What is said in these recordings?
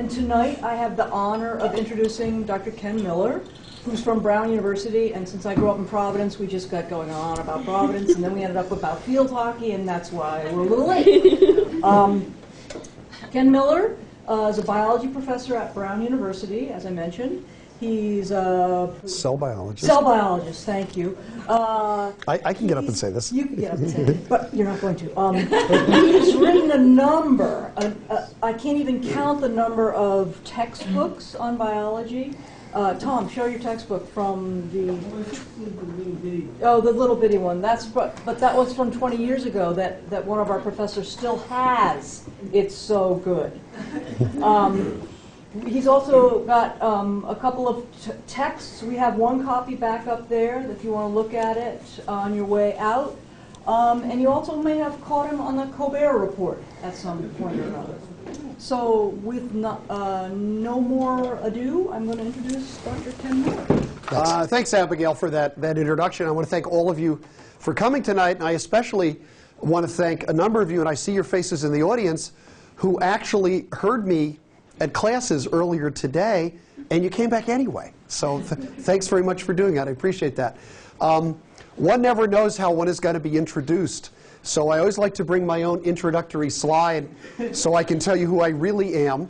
And tonight I have the honor of introducing Dr. Ken Miller, who's from Brown University, and since I grew up in Providence, we just got going on about Providence, and then we ended up about field hockey, and that's why we're a little late. Ken Miller is a biology professor at Brown University, as I mentioned. He's a cell biologist. Cell biologist, thank you. I can get up and say this. You can get up and say this, but you're not going to. He's written a number, I can't even count the number of textbooks on biology. Tom, show your textbook from the little bitty one. But that was from 20 years ago that one of our professors still has. It's so good. He's also got a couple of texts. We have one copy back up there if you want to look at it on your way out. And you also may have caught him on the Colbert Report at some point or another. So with no more ado, I'm going to introduce Dr. Ken Miller. Thanks, Abigail, for that introduction. I want to thank all of you for coming tonight, and I especially want to thank a number of you, and I see your faces in the audience, who actually heard me at classes earlier today, and you came back anyway. So thanks very much for doing that. I appreciate that. One never knows how one is going to be introduced. So I always like to bring my own introductory slide so I can tell you who I really am.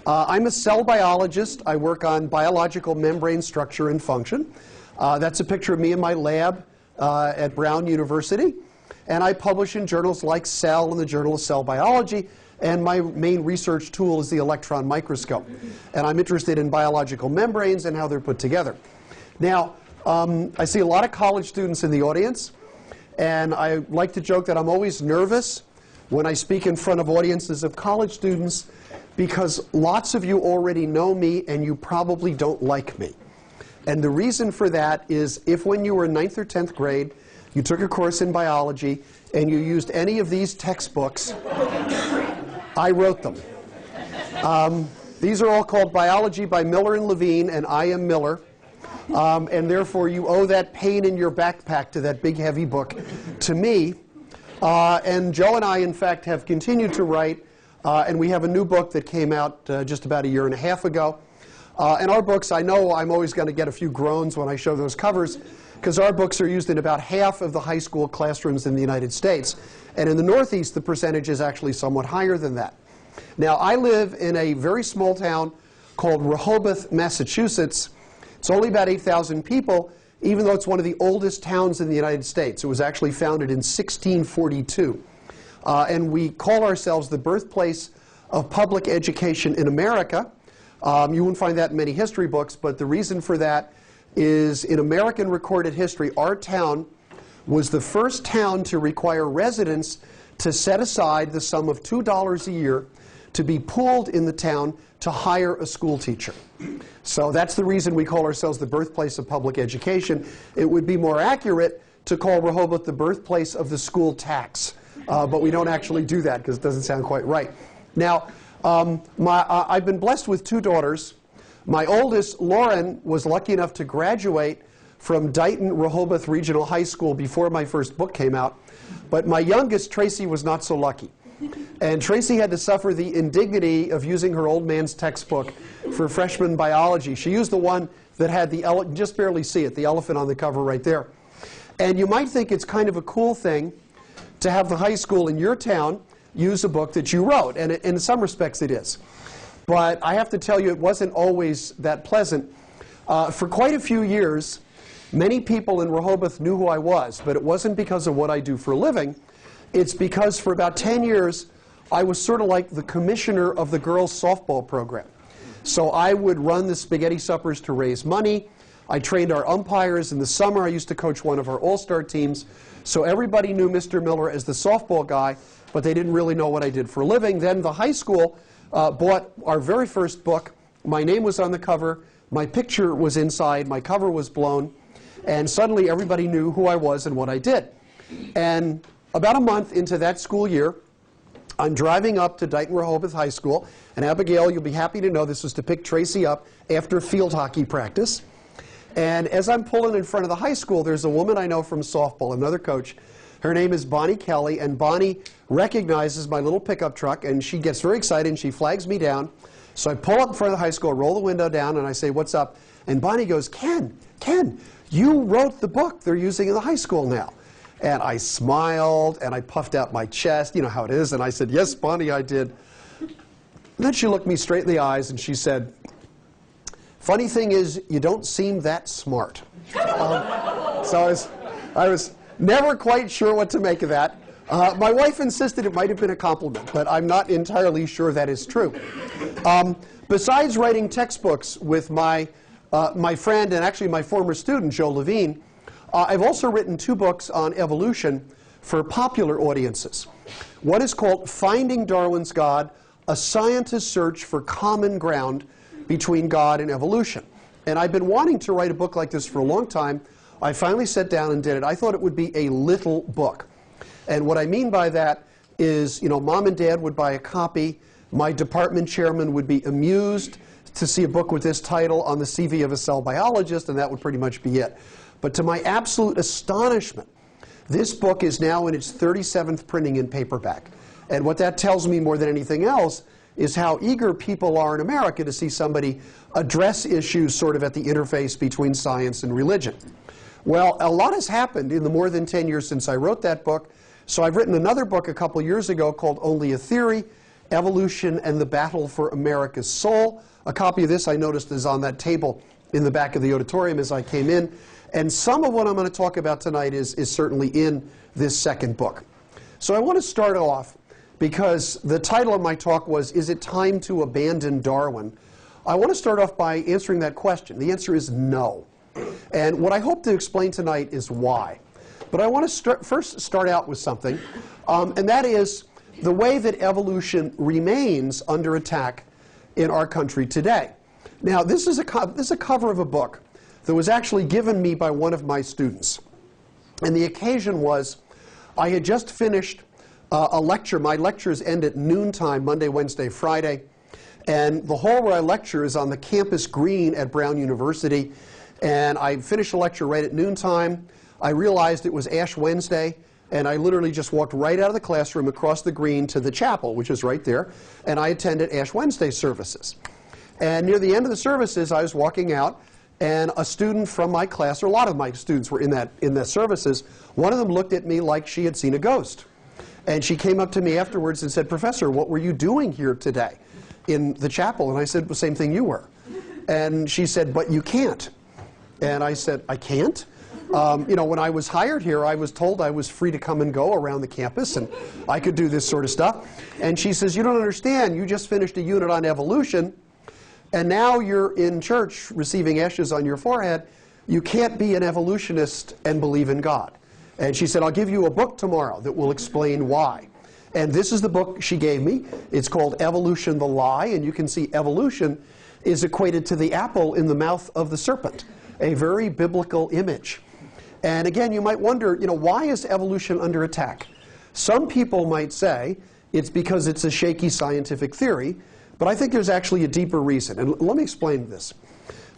I'm a cell biologist. I work on biological membrane structure and function. That's a picture of me in my lab at Brown University. And I publish in journals like Cell and the Journal of Cell Biology. And my main research tool is the electron microscope. And I'm interested in biological membranes and how they're put together. Now, I see a lot of college students in the audience. And I like to joke that I'm always nervous when I speak in front of audiences of college students because lots of you already know me and you probably don't like me. And the reason for that is if when you were in 9th or 10th grade, you took a course in biology and you used any of these textbooks, I wrote them. These are all called Biology by Miller and Levine, and I am Miller. And therefore, you owe that pain in your backpack to that big, heavy book to me. And Joe and I, in fact, have continued to write. And we have a new book that came out just about a year and a half ago. And our books, I know I'm always going to get a few groans when I show those covers, because our books are used in about half of the high school classrooms in the United States. And in the Northeast, the percentage is actually somewhat higher than that. Now, I live in a very small town called Rehoboth, Massachusetts. It's only about 8,000 people, even though it's one of the oldest towns in the United States. It was actually founded in 1642. And we call ourselves the birthplace of public education in America. You won't find that in many history books, but the reason for that is in American recorded history, our town was the first town to require residents to set aside the sum of $2 a year to be pooled in the town to hire a school teacher. So that's the reason we call ourselves the birthplace of public education. It would be more accurate to call Rehoboth the birthplace of the school tax. But we don't actually do that because it doesn't sound quite right. Now, I've been blessed with 2 daughters. My oldest, Lauren, was lucky enough to graduate from Dighton Rehoboth Regional High School before my first book came out. But my youngest, Tracy, was not so lucky. And Tracy had to suffer the indignity of using her old man's textbook for freshman biology. She used the one that had the, just barely see it, the elephant on the cover right there. And you might think it's kind of a cool thing to have the high school in your town use a book that you wrote. And in some respects it is. But I have to tell you, it wasn't always that pleasant. For quite a few years, many people in Rehoboth knew who I was, but it wasn't because of what I do for a living. It's because for about 10 years, I was sort of like the commissioner of the girls' softball program. So I would run the spaghetti suppers to raise money. I trained our umpires. In the summer, I used to coach one of our all-star teams. So everybody knew Mr. Miller as the softball guy, but they didn't really know what I did for a living. Then the high school bought our very first book. My name was on the cover. My picture was inside. My cover was blown. And suddenly, everybody knew who I was and what I did. And about a month into that school year, I'm driving up to Dighton Rehoboth High School. And Abigail, you'll be happy to know this was to pick Tracy up after field hockey practice. And as I'm pulling in front of the high school, there's a woman I know from softball, another coach. Her name is Bonnie Kelly, and Bonnie recognizes my little pickup truck, and she gets very excited, and she flags me down. So I pull up in front of the high school, roll the window down, and I say, "What's up?" And Bonnie goes, Ken, you wrote the book they're using in the high school now." And I smiled, and I puffed out my chest, you know how it is, and I said, "Yes, Bonnie, I did." And then she looked me straight in the eyes, and she said, "Funny thing is, you don't seem that smart." So I was never quite sure what to make of that. My wife insisted it might have been a compliment, but I'm not entirely sure that is true. Besides writing textbooks with my friend and actually my former student, Joe Levine, I've also written 2 books on evolution for popular audiences. One is called Finding Darwin's God, A Scientist's Search for Common Ground Between God and Evolution. And I've been wanting to write a book like this for a long time. I finally sat down and did it. I thought it would be a little book. And what I mean by that is, you know, Mom and Dad would buy a copy. My department chairman would be amused to see a book with this title on the CV of a cell biologist, and that would pretty much be it. But to my absolute astonishment, this book is now in its 37th printing in paperback. And what that tells me more than anything else is how eager people are in America to see somebody address issues sort of at the interface between science and religion. Well, a lot has happened in the more than 10 years since I wrote that book. So I've written another book a couple years ago called Only a Theory, Evolution and the Battle for America's Soul. A copy of this I noticed is on that table in the back of the auditorium as I came in. And some of what I'm going to talk about tonight is certainly in this second book. So I want to start off because the title of my talk was, Is It Time to Abandon Darwin? I want to start off by answering that question. The answer is no. And what I hope to explain tonight is why. But I want to first start out with something, and that is the way that evolution remains under attack in our country today. Now, this is a cover of a book that was actually given me by one of my students. And the occasion was, I had just finished a lecture. My lectures end at noontime, Monday, Wednesday, Friday. And the hall where I lecture is on the campus green at Brown University. And I finished the lecture right at noontime. I realized it was Ash Wednesday, and I literally just walked right out of the classroom across the green to the chapel, which is right there, and I attended Ash Wednesday services. And near the end of the services, I was walking out, and a student from my class, or a lot of my students were in the services, one of them looked at me like she had seen a ghost. And she came up to me afterwards and said, "Professor, what were you doing here today in the chapel?" And I said, "The same thing you were." And she said, "But you can't." And I said, "I can't?" You know, when I was hired here, I was told I was free to come and go around the campus, and I could do this sort of stuff. And she says, "You don't understand. You just finished a unit on evolution, and now you're in church receiving ashes on your forehead. You can't be an evolutionist and believe in God." And she said, "I'll give you a book tomorrow that will explain why." And this is the book she gave me. It's called Evolution, the Lie, and you can see evolution is equated to the apple in the mouth of the serpent, a very biblical image. And again, you might wonder, you know, why is evolution under attack? Some people might say it's because it's a shaky scientific theory, but I think there's actually a deeper reason. And let me explain this.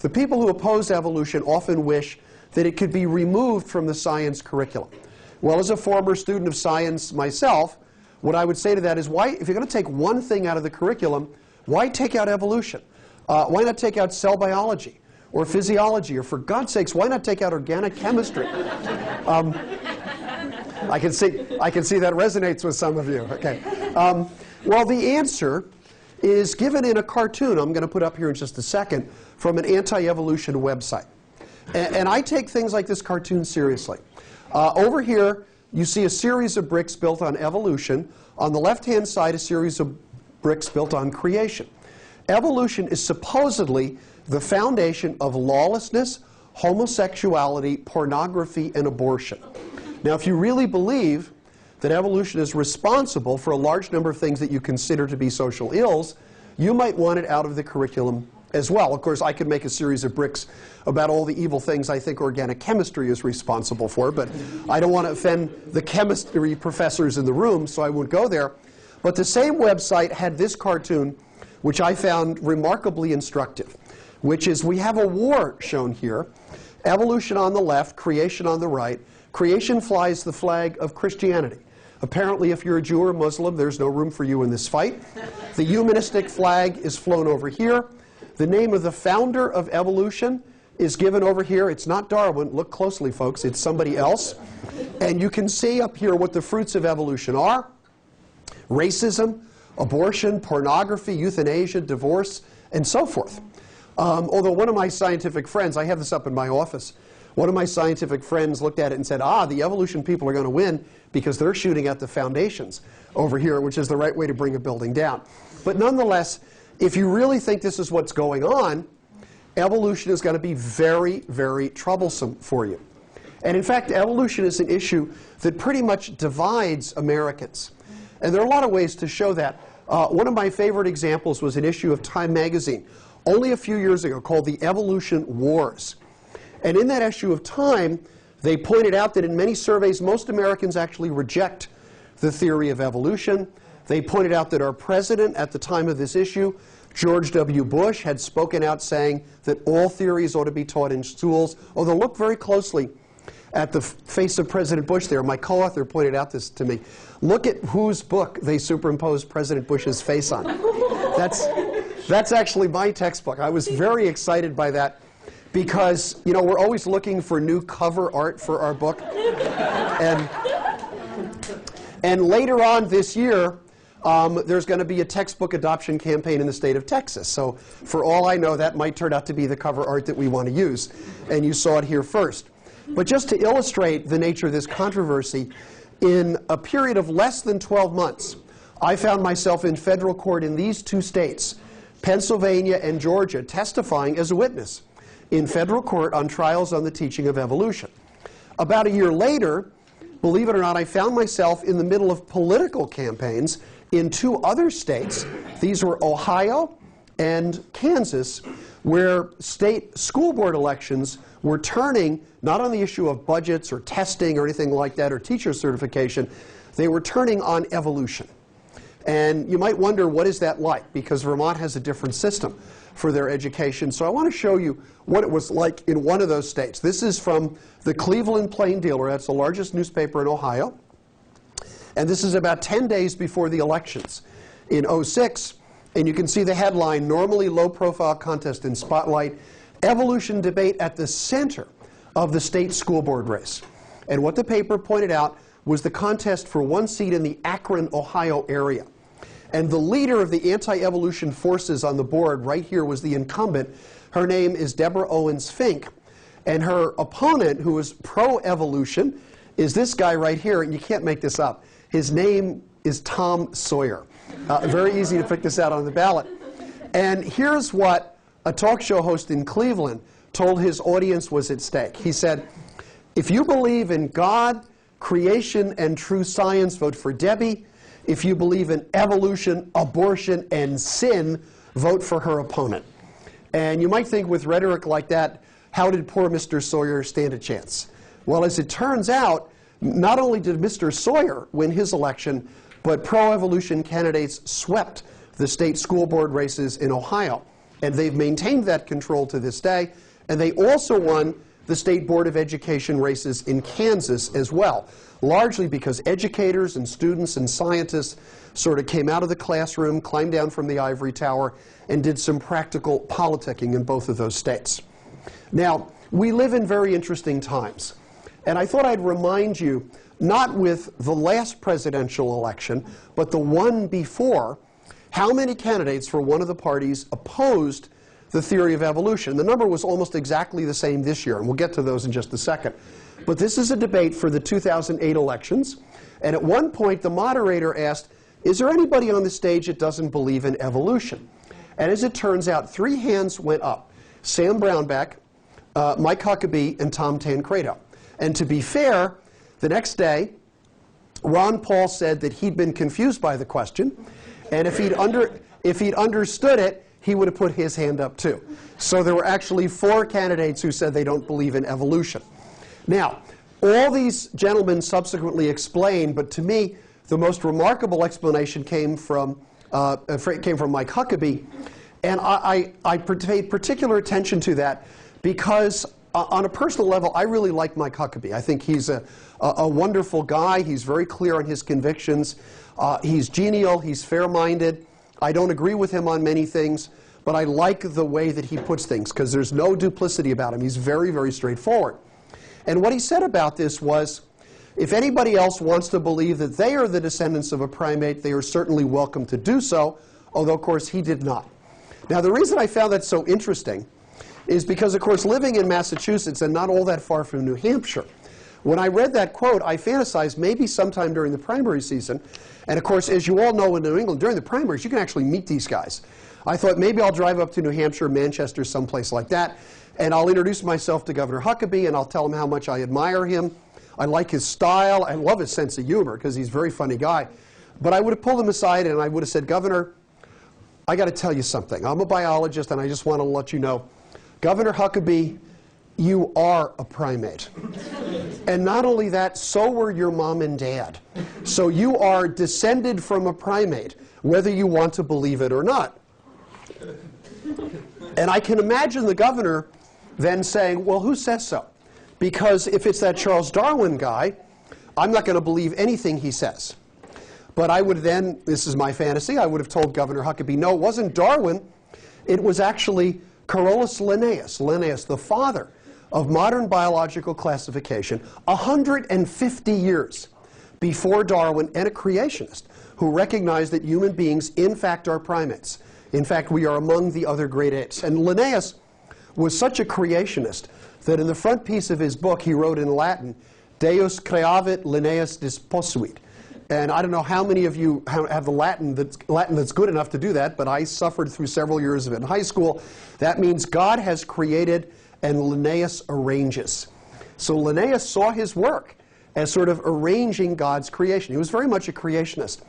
The people who oppose evolution often wish that it could be removed from the science curriculum. Well, as a former student of science myself, what I would say to that is, why, if you're going to take one thing out of the curriculum, why take out evolution? Why not take out cell biology or physiology, or for God's sakes, why not take out organic chemistry? I can see that resonates with some of you. Okay. Well, the answer is given in a cartoon I'm going to put up here in just a second from an anti-evolution website. And I take things like this cartoon seriously. Over here, you see a series of bricks built on evolution. On the left-hand side, a series of bricks built on creation. Evolution is supposedly the foundation of lawlessness, homosexuality, pornography, and abortion. Now, if you really believe that evolution is responsible for a large number of things that you consider to be social ills, you might want it out of the curriculum as well. Of course, I could make a series of bricks about all the evil things I think organic chemistry is responsible for, but I don't want to offend the chemistry professors in the room, so I won't go there. But the same website had this cartoon, which I found remarkably instructive, which is we have a war shown here, evolution on the left, creation on the right. Creation flies the flag of Christianity. Apparently, if you're a Jew or a Muslim, there's no room for you in this fight. The humanistic flag is flown over here. The name of the founder of evolution is given over here. It's not Darwin. Look closely, folks. It's somebody else. And you can see up here what the fruits of evolution are: racism, abortion, pornography, euthanasia, divorce, and so forth. Although one of my scientific friends, I have this up in my office, one of my scientific friends looked at it and said, the evolution people are going to win because they're shooting at the foundations over here, which is the right way to bring a building down. But nonetheless, if you really think this is what's going on, evolution is going to be very, very troublesome for you. And in fact, evolution is an issue that pretty much divides Americans. And there are a lot of ways to show that. One of my favorite examples was an issue of Time magazine, only a few years ago, called The Evolution Wars. And in that issue of Time, they pointed out that in many surveys, most Americans actually reject the theory of evolution. They pointed out that our president at the time of this issue, George W. Bush, had spoken out saying that all theories ought to be taught in schools. Although look very closely at the face of President Bush there. My co-author pointed out this to me. Look at whose book they superimposed President Bush's face on. That's actually my textbook. I was very excited by that because, you know, we're always looking for new cover art for our book. And later on this year, there's going to be a textbook adoption campaign in the state of Texas. So for all I know, that might turn out to be the cover art that we want to use. And you saw it here first. But just to illustrate the nature of this controversy, in a period of less than 12 months, I found myself in federal court in these two states, Pennsylvania and Georgia, testifying as a witness in federal court on trials on the teaching of evolution. About a year later, believe it or not, I found myself in the middle of political campaigns in two other states. These were Ohio and Kansas, where state school board elections were turning not on the issue of budgets or testing or anything like that or teacher certification. They were turning on evolution. And you might wonder, what is that like? Because Vermont has a different system for their education. So I want to show you what it was like in one of those states. This is from the Cleveland Plain Dealer. That's the largest newspaper in Ohio. And this is about 10 days before the elections in '06. And you can see the headline, "Normally Low-Profile Contest in Spotlight, Evolution Debate at the Center of the State School Board Race." And what the paper pointed out was the contest for one seat in the Akron, Ohio area. And the leader of the anti-evolution forces on the board right here was the incumbent. Her name is Deborah Owens Fink. And her opponent, who is pro-evolution, is this guy right here. And you can't make this up. His name is Tom Sawyer. Very easy to pick this out on the ballot. And here's what a talk show host in Cleveland told his audience was at stake. He said, "If you believe in God, creation, and true science, vote for Debbie. If you believe in evolution, abortion, and sin, vote for her opponent." And you might think, with rhetoric like that, how did poor Mr. Sawyer stand a chance? Well, as it turns out, not only did Mr. Sawyer win his election, but pro-evolution candidates swept the state school board races in Ohio. And they've maintained that control to this day. And they also won the State Board of Education races in Kansas as well, largely because educators and students and scientists sort of came out of the classroom, climbed down from the ivory tower, and did some practical politicking in both of those states. Now, we live in very interesting times. And I thought I'd remind you, not with the last presidential election, but the one before, how many candidates for one of the parties opposed the theory of evolution. The number was almost exactly the same this year, and we'll get to those in just a second. But this is a debate for the 2008 elections, and at one point the moderator asked, "Is there anybody on the stage that doesn't believe in evolution?" And as it turns out, 3 hands went up: Sam Brownback, Mike Huckabee, and Tom Tancredo. And to be fair, the next day, Ron Paul said that he'd been confused by the question, and if he'd understood it, he would have put his hand up too. So there were actually 4 candidates who said they don't believe in evolution. Now, all these gentlemen subsequently explained, but to me, the most remarkable explanation came from Mike Huckabee, and I paid particular attention to that because on a personal level, I really like Mike Huckabee. I think he's a wonderful guy. He's very clear on his convictions. He's genial. He's fair-minded. I don't agree with him on many things, but I like the way that he puts things because there's no duplicity about him. He's very, very straightforward. And what he said about this was, if anybody else wants to believe that they are the descendants of a primate, they are certainly welcome to do so, although, of course, he did not. Now, the reason I found that so interesting is because, of course, living in Massachusetts and not all that far from New Hampshire, when I read that quote, I fantasized maybe sometime during the primary season. And, of course, as you all know in New England, during the primaries, you can actually meet these guys. I thought maybe I'll drive up to New Hampshire, Manchester, someplace like that, and I'll introduce myself to Governor Huckabee, and I'll tell him how much I admire him. I like his style. I love his sense of humor because he's a very funny guy. But I would have pulled him aside and I would have said, Governor, I got to tell you something. I'm a biologist and I just want to let you know, Governor Huckabee, you are a primate. And not only that, so were your mom and dad. So you are descended from a primate, whether you want to believe it or not. And I can imagine the governor then saying, well, who says so? Because if it's that Charles Darwin guy, I'm not going to believe anything he says. But I would then, this is my fantasy, I would have told Governor Huckabee, no, it wasn't Darwin. It was actually Carolus Linnaeus, Linnaeus, the father of modern biological classification, 150 years before Darwin, and a creationist who recognized that human beings, in fact, are primates. In fact, we are among the other great apes. And Linnaeus was such a creationist that in the front piece of his book, he wrote in Latin, Deus creavit Linnaeus disposuit. And I don't know how many of you have the Latin that's good enough to do that, but I suffered through several years of it in high school. That means God has created and Linnaeus arranges. So Linnaeus saw his work as sort of arranging God's creation. He was very much a creationist.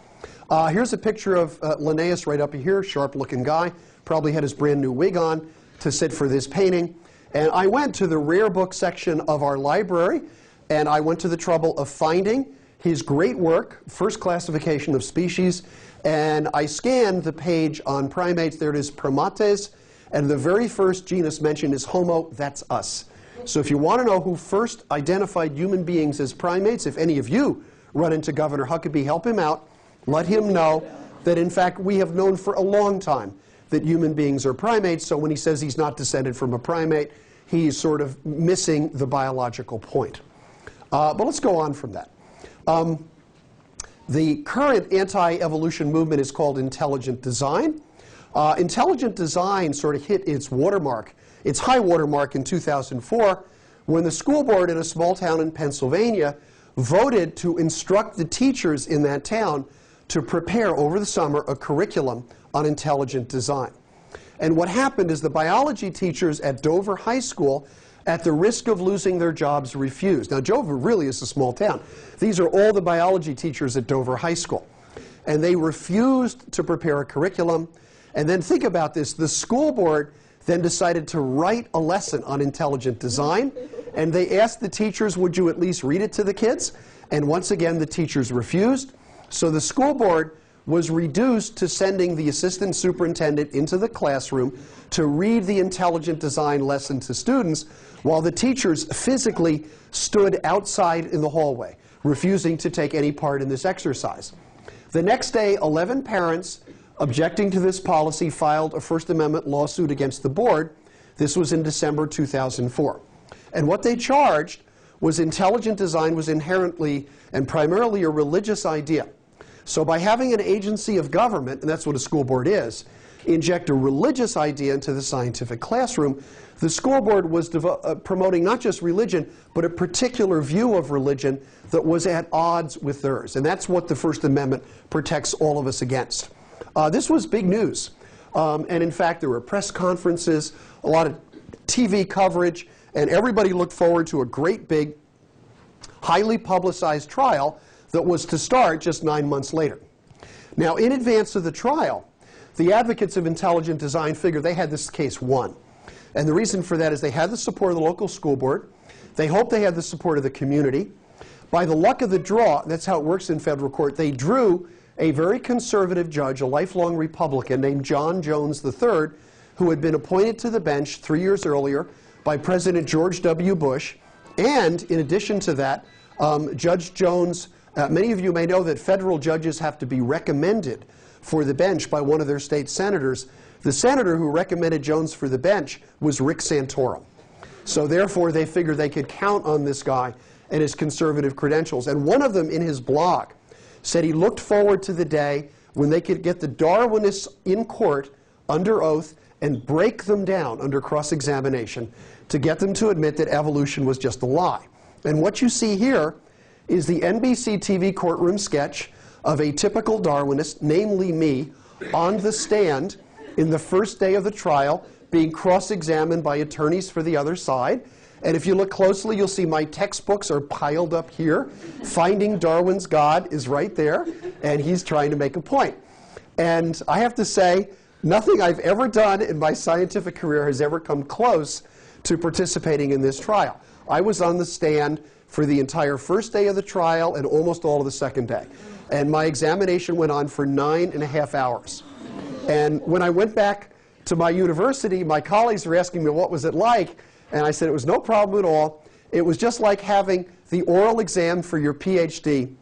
Here's a picture of Linnaeus right up here, sharp-looking guy, probably had his brand new wig on to sit for this painting. And I went to the rare book section of our library, and I went to the trouble of finding his great work, First Classification of Species, and I scanned the page on primates. There it is, Primates, and the very first genus mentioned is Homo, that's us. So if you want to know who first identified human beings as primates, if any of you run into Governor Huckabee, help him out. Let him know that, in fact, we have known for a long time that human beings are primates, so when he says he's not descended from a primate, he's sort of missing the biological point. But let's go on from that. The current anti-evolution movement is called intelligent design. Intelligent design sort of hit its watermark, its high watermark in 2004, when the school board in a small town in Pennsylvania voted to instruct the teachers in that town to prepare over the summer a curriculum on intelligent design. And what happened is the biology teachers at Dover High School, at the risk of losing their jobs, refused. Now, Dover really is a small town. These are all the biology teachers at Dover High School. And they refused to prepare a curriculum. And then think about this. The school board then decided to write a lesson on intelligent design. And they asked the teachers, would you at least read it to the kids? And once again, the teachers refused. So the school board was reduced to sending the assistant superintendent into the classroom to read the intelligent design lesson to students while the teachers physically stood outside in the hallway, refusing to take any part in this exercise. The next day, 11 parents objecting to this policy filed a First Amendment lawsuit against the board. This was in December 2004. And what they charged was intelligent design was inherently and primarily a religious idea. So by having an agency of government, and that's what a school board is, inject a religious idea into the scientific classroom, the school board was promoting not just religion, but a particular view of religion that was at odds with theirs. And that's what the First Amendment protects all of us against. This was big news. And in fact, there were press conferences, a lot of TV coverage, and everybody looked forward to a great big, highly publicized trial that was to start just 9 months later. Now, in advance of the trial, the advocates of intelligent design figured they had this case won. And the reason for that is they had the support of the local school board. They hoped they had the support of the community. By the luck of the draw, that's how it works in federal court, they drew a very conservative judge, a lifelong Republican named John Jones III, who had been appointed to the bench 3 years earlier by President George W. Bush. And in addition to that, Judge Jones, many of you may know that federal judges have to be recommended for the bench by one of their state senators. The senator who recommended Jones for the bench was Rick Santorum. So therefore, they figured they could count on this guy and his conservative credentials. And one of them in his blog said he looked forward to the day when they could get the Darwinists in court under oath and break them down under cross-examination to get them to admit that evolution was just a lie. And what you see here is the NBC TV courtroom sketch of a typical Darwinist, namely me, on the stand in the first day of the trial, being cross-examined by attorneys for the other side. And if you look closely, you'll see my textbooks are piled up here. Finding Darwin's God is right there, and he's trying to make a point. And I have to say, nothing I've ever done in my scientific career has ever come close to participating in this trial. I was on the stand for the entire first day of the trial and almost all of the second day. And my examination went on for 9.5 hours. And when I went back to my university, my colleagues were asking me what was it like, and I said it was no problem at all. It was just like having the oral exam for your PhD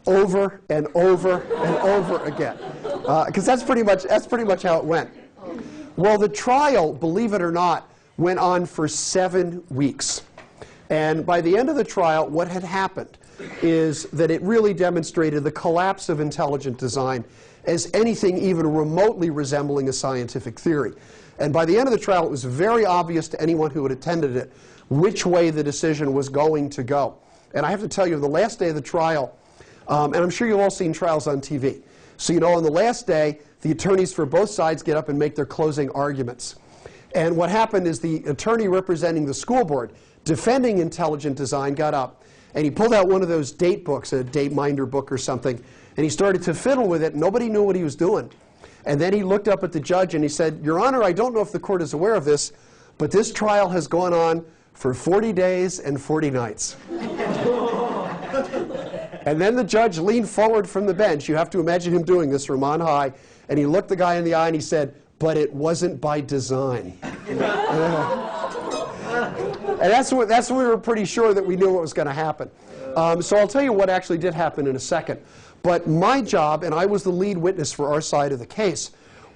over and over and over again, because that's pretty much how it went. Well, the trial, believe it or not, went on for 7 weeks. And by the end of the trial, what had happened is that it really demonstrated the collapse of intelligent design as anything even remotely resembling a scientific theory. And by the end of the trial, it was very obvious to anyone who had attended it which way the decision was going to go. And I have to tell you, the last day of the trial, and I'm sure you've all seen trials on TV. So you know, on the last day, the attorneys for both sides get up and make their closing arguments. And what happened is the attorney representing the school board, defending intelligent design, got up, and he pulled out one of those date books, a date minder book or something, and he started to fiddle with it. Nobody knew what he was doing. And then he looked up at the judge and he said, "Your Honor, I don't know if the court is aware of this, but this trial has gone on for 40 days and 40 nights. And then the judge leaned forward from the bench. You have to imagine him doing this from on high. And he looked the guy in the eye and he said, "But it wasn't by design." And that's when we were pretty sure that we knew what was going to happen. So I'll tell you what actually did happen in a second. But my job, and I was the lead witness for our side of the case,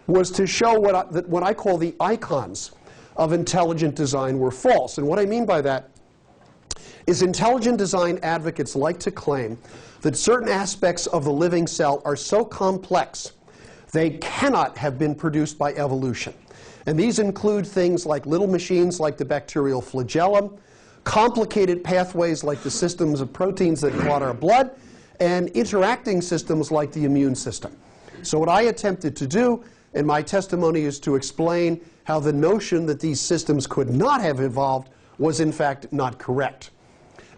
was to show what I call the icons of intelligent design were false. And what I mean by that is intelligent design advocates like to claim that certain aspects of the living cell are so complex they cannot have been produced by evolution. And these include things like little machines like the bacterial flagellum, complicated pathways like the systems of proteins that clot our blood, and interacting systems like the immune system. So what I attempted to do in my testimony is to explain how the notion that these systems could not have evolved was in fact not correct.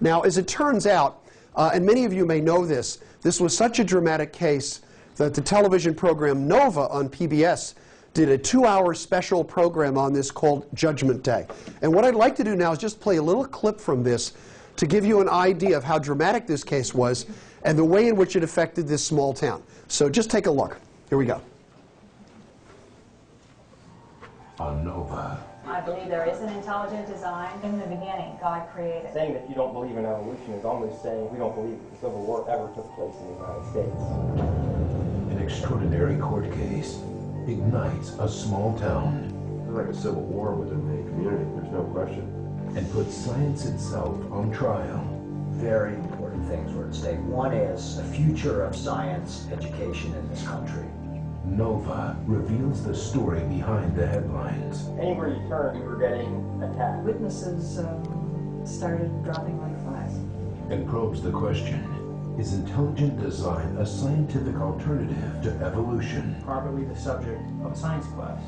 Now, as it turns out, and many of you may know this, this was such a dramatic case that the television program Nova on PBS did a 2-hour special program on this called Judgment Day. And what I'd like to do now is just play a little clip from this to give you an idea of how dramatic this case was and the way in which it affected this small town. So just take a look. Here we go. On Nova. I believe there is an intelligent design. In the beginning, God created. Saying that you don't believe in evolution is almost saying we don't believe that the Civil War ever took place in the United States. An extraordinary court case ignites a small town. It's like a civil war within the community, there's no question. And puts science itself on trial. Very important things were at stake. One is the future of science education in this country. Nova reveals the story behind the headlines. Anywhere you turn, we were getting attacked. Witnesses started dropping like flies. And probes the question, is intelligent design a scientific alternative to evolution? Probably the subject of a science class.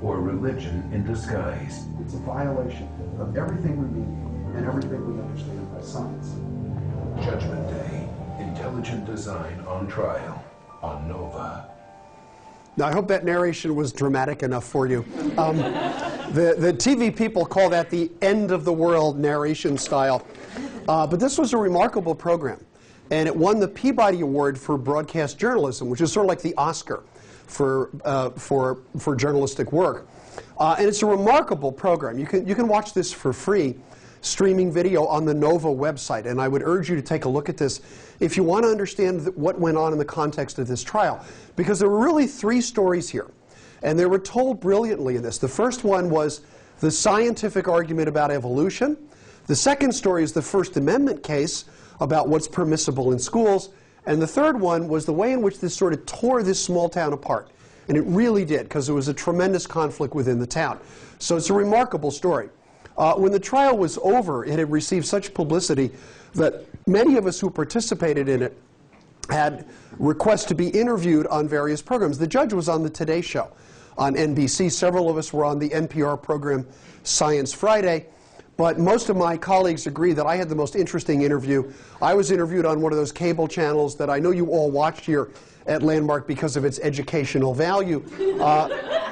Or religion in disguise? It's a violation of everything we mean and everything we understand by science. Judgment Day. Intelligent design on trial on Nova. Now, I hope that narration was dramatic enough for you. The TV people call that the end of the world narration style. But this was a remarkable program. And it won the Peabody Award for broadcast journalism, which is sort of like the Oscar for journalistic work. And it's a remarkable program. You can watch this for free, streaming video on the NOVA website. And I would urge you to take a look at this if you want to understand what went on in the context of this trial. Because there were really 3 stories here. And they were told brilliantly in this. The first one was the scientific argument about evolution. The second story is the First Amendment case about what's permissible in schools. And the third one was the way in which this sort of tore this small town apart. And it really did, because there was a tremendous conflict within the town. So it's a remarkable story. When the trial was over, it had received such publicity that many of us who participated in it had requests to be interviewed on various programs. The judge was on the Today Show on NBC. Several of us were on the NPR program Science Friday. But most of my colleagues agree that I had the most interesting interview. I was interviewed on one of those cable channels that I know you all watched here at Landmark because of its educational value.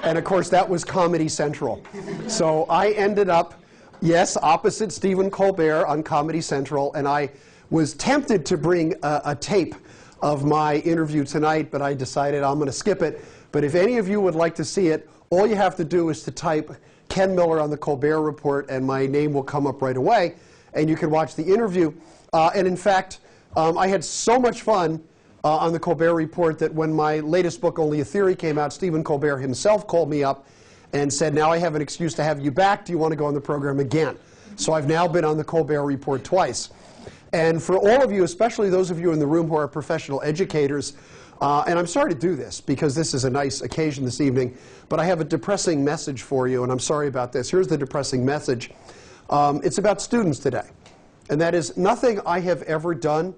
And of course, that was Comedy Central. So I ended up, yes, opposite Stephen Colbert on Comedy Central. And I was tempted to bring a tape of my interview tonight, but I decided I'm going to skip it. But if any of you would like to see it, all you have to do is to type Ken Miller on the Colbert Report, and my name will come up right away, and you can watch the interview. And in fact, I had so much fun on the Colbert Report that when my latest book, Only a Theory, came out, Stephen Colbert himself called me up and said, now I have an excuse to have you back. Do you want to go on the program again? So I've now been on the Colbert Report twice. And for all of you, especially those of you in the room who are professional educators, and I'm sorry to do this because this is a nice occasion this evening, but I have a depressing message for you, and I'm sorry about this. Here's the depressing message. It's about students today. And that is, nothing I have ever done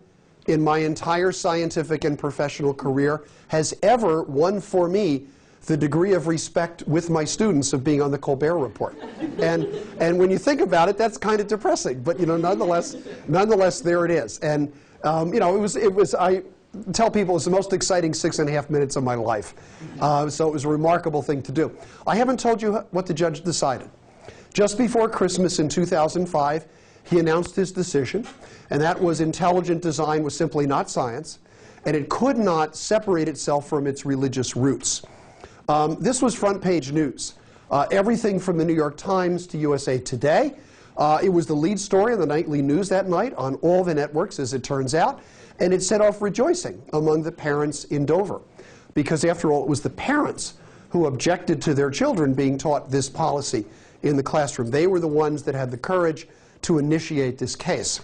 in my entire scientific and professional career has ever won for me the degree of respect with my students of being on the Colbert Report. And when you think about it, that's kind of depressing. But nonetheless, there it is. And I tell people it's the most exciting 6.5 minutes of my life. So it was a remarkable thing to do. I haven't told you what the judge decided. Just before Christmas in 2005, he announced his decision, and that was intelligent design was simply not science, and it could not separate itself from its religious roots. This was front page news. Everything from the New York Times to USA Today. It was the lead story in the nightly news that night on all the networks, as it turns out. And it set off rejoicing among the parents in Dover. Because after all, it was the parents who objected to their children being taught this policy in the classroom. They were the ones that had the courage to initiate this case.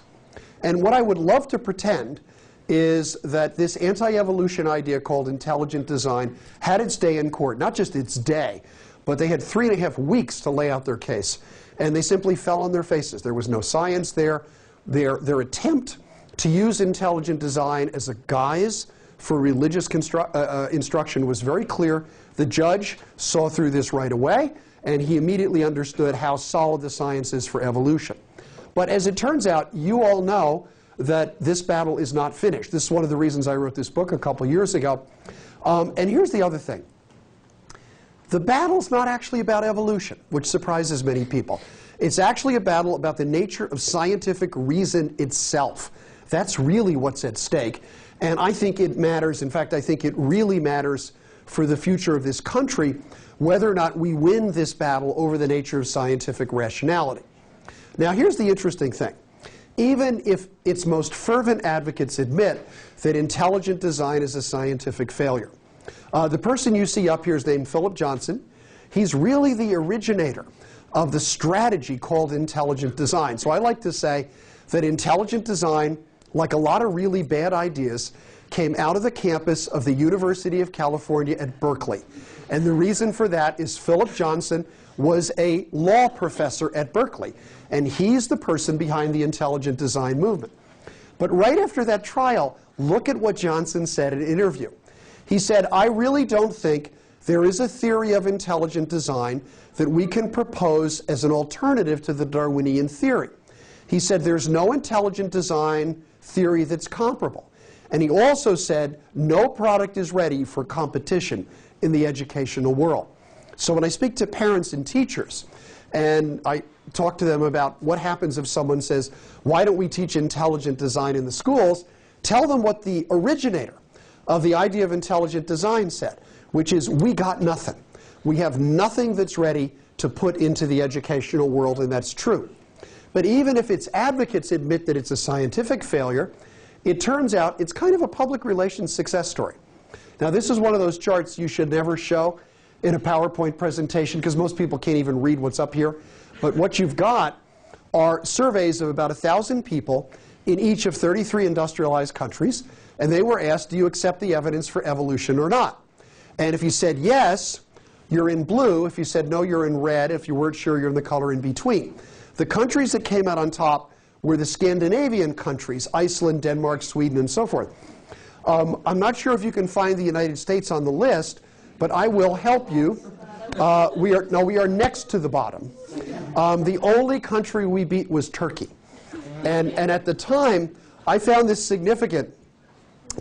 And what I would love to pretend is that this anti-evolution idea called intelligent design had its day in court. Not just its day, but they had 3.5 weeks to lay out their case. And they simply fell on their faces. There was no science there. Their attempt to use intelligent design as a guise for religious instruction was very clear. The judge saw through this right away, and he immediately understood how solid the science is for evolution. But as it turns out, you all know that this battle is not finished. This is one of the reasons I wrote this book a couple years ago. And here's the other thing. The battle's not actually about evolution, which surprises many people. It's actually a battle about the nature of scientific reason itself. That's really what's at stake. And I think it matters. In fact, I think it really matters for the future of this country whether or not we win this battle over the nature of scientific rationality. Now, here's the interesting thing. Even if its most fervent advocates admit that intelligent design is a scientific failure, the person you see up here is named Philip Johnson. He's really the originator of the strategy called intelligent design. So I like to say that intelligent design, like a lot of really bad ideas, came out of the campus of the University of California at Berkeley. And the reason for that is Philip Johnson was a law professor at Berkeley. And he's the person behind the intelligent design movement. But right after that trial, look at what Johnson said in an interview. He said, I really don't think there is a theory of intelligent design that we can propose as an alternative to the Darwinian theory. He said there's no intelligent design theory that's comparable. And he also said no product is ready for competition in the educational world. So when I speak to parents and teachers, and I talk to them about what happens if someone says, why don't we teach intelligent design in the schools, tell them what the originator of the idea of intelligent design said. which is we got nothing. We have nothing that's ready to put into the educational world, and that's true. But even if its advocates admit that it's a scientific failure, it turns out it's kind of a public relations success story. Now, this is one of those charts you should never show in a PowerPoint presentation because most people can't even read what's up here. But what you've got are surveys of about 1,000 people in each of 33 industrialized countries, and they were asked, do you accept the evidence for evolution or not? And if you said yes, you're in blue. If you said no, you're in red. If you weren't sure, you're in the color in between. The countries that came out on top were the Scandinavian countries, Iceland, Denmark, Sweden, and so forth. I'm not sure if you can find the United States on the list, but I will help you. We are next to the bottom. The only country we beat was Turkey. And at the time, I found this significant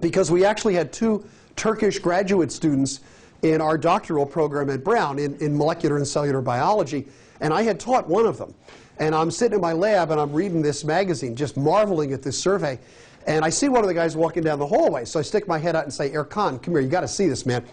because we actually had 2 Turkish graduate students in our doctoral program at Brown in molecular and cellular biology, and I had taught one of them. And I'm sitting in my lab and I'm reading this magazine, just marveling at this survey, and I see one of the guys walking down the hallway, so I stick my head out and say, Erkan, come here, you got to see this, man.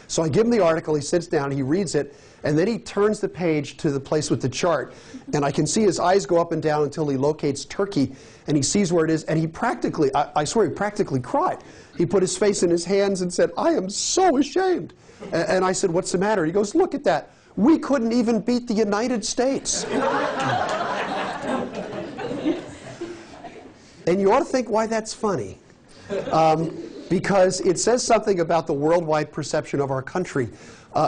So I give him the article, he sits down, he reads it, and then he turns the page to the place with the chart, and I can see his eyes go up and down until he locates Turkey, and he sees where it is, and he practically, I swear, he practically cried. He put his face in his hands and said, I am so ashamed. And I said, what's the matter? He goes, look at that. We couldn't even beat the United States. And you ought to think why that's funny. Because it says something about the worldwide perception of our country,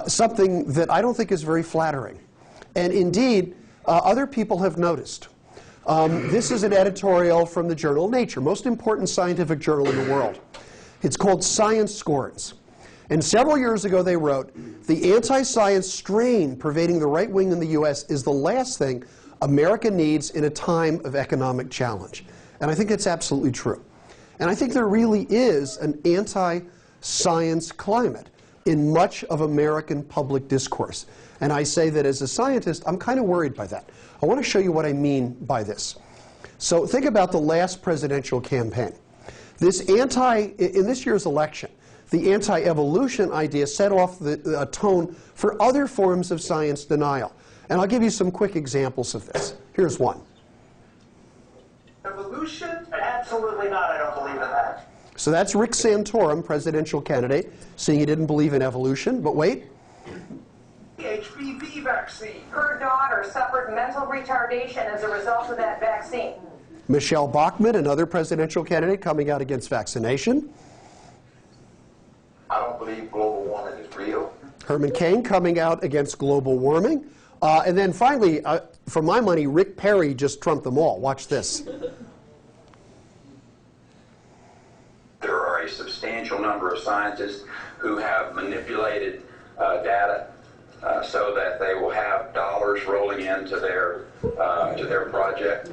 something that I don't think is very flattering. And indeed, other people have noticed. This is an editorial from the journal Nature, most important scientific journal in the world. It's called Science Scorns. And several years ago they wrote, the anti-science strain pervading the right wing in the US is the last thing America needs in a time of economic challenge. And I think that's absolutely true. And I think there really is an anti-science climate in much of American public discourse. And I say that as a scientist, I'm kind of worried by that. I want to show you what I mean by this. So think about the last presidential campaign. In this year's election, the anti-evolution idea set off a tone for other forms of science denial. And I'll give you some quick examples of this. Here's one. Evolution? Absolutely not. I don't believe in that. So that's Rick Santorum, presidential candidate, saying he didn't believe in evolution. But wait. HPV vaccine. Her daughter suffered mental retardation as a result of that vaccine. Michelle Bachmann, another presidential candidate, coming out against vaccination. I don't believe global warming is real. Herman Cain coming out against global warming. And then finally, for my money, Rick Perry just trumped them all. Watch this. There are a substantial number of scientists who have manipulated data so that they will have dollars rolling into their project.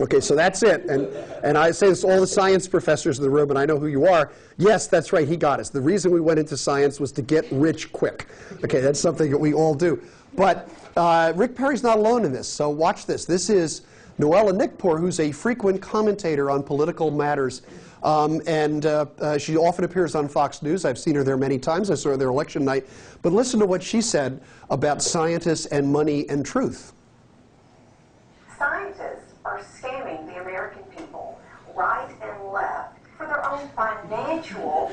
Okay, so that's it. And I say this to all the science professors in the room, and I know who you are. Yes, that's right, he got us. The reason we went into science was to get rich quick. Okay, that's something that we all do. But Rick Perry's not alone in this, so watch this. This is Noella Nickpour, who's a frequent commentator on political matters. She often appears on Fox News. I've seen her there many times. I saw her there election night. But listen to what she said about scientists and money and truth. Scientists are scamming the American people right and left for their own financial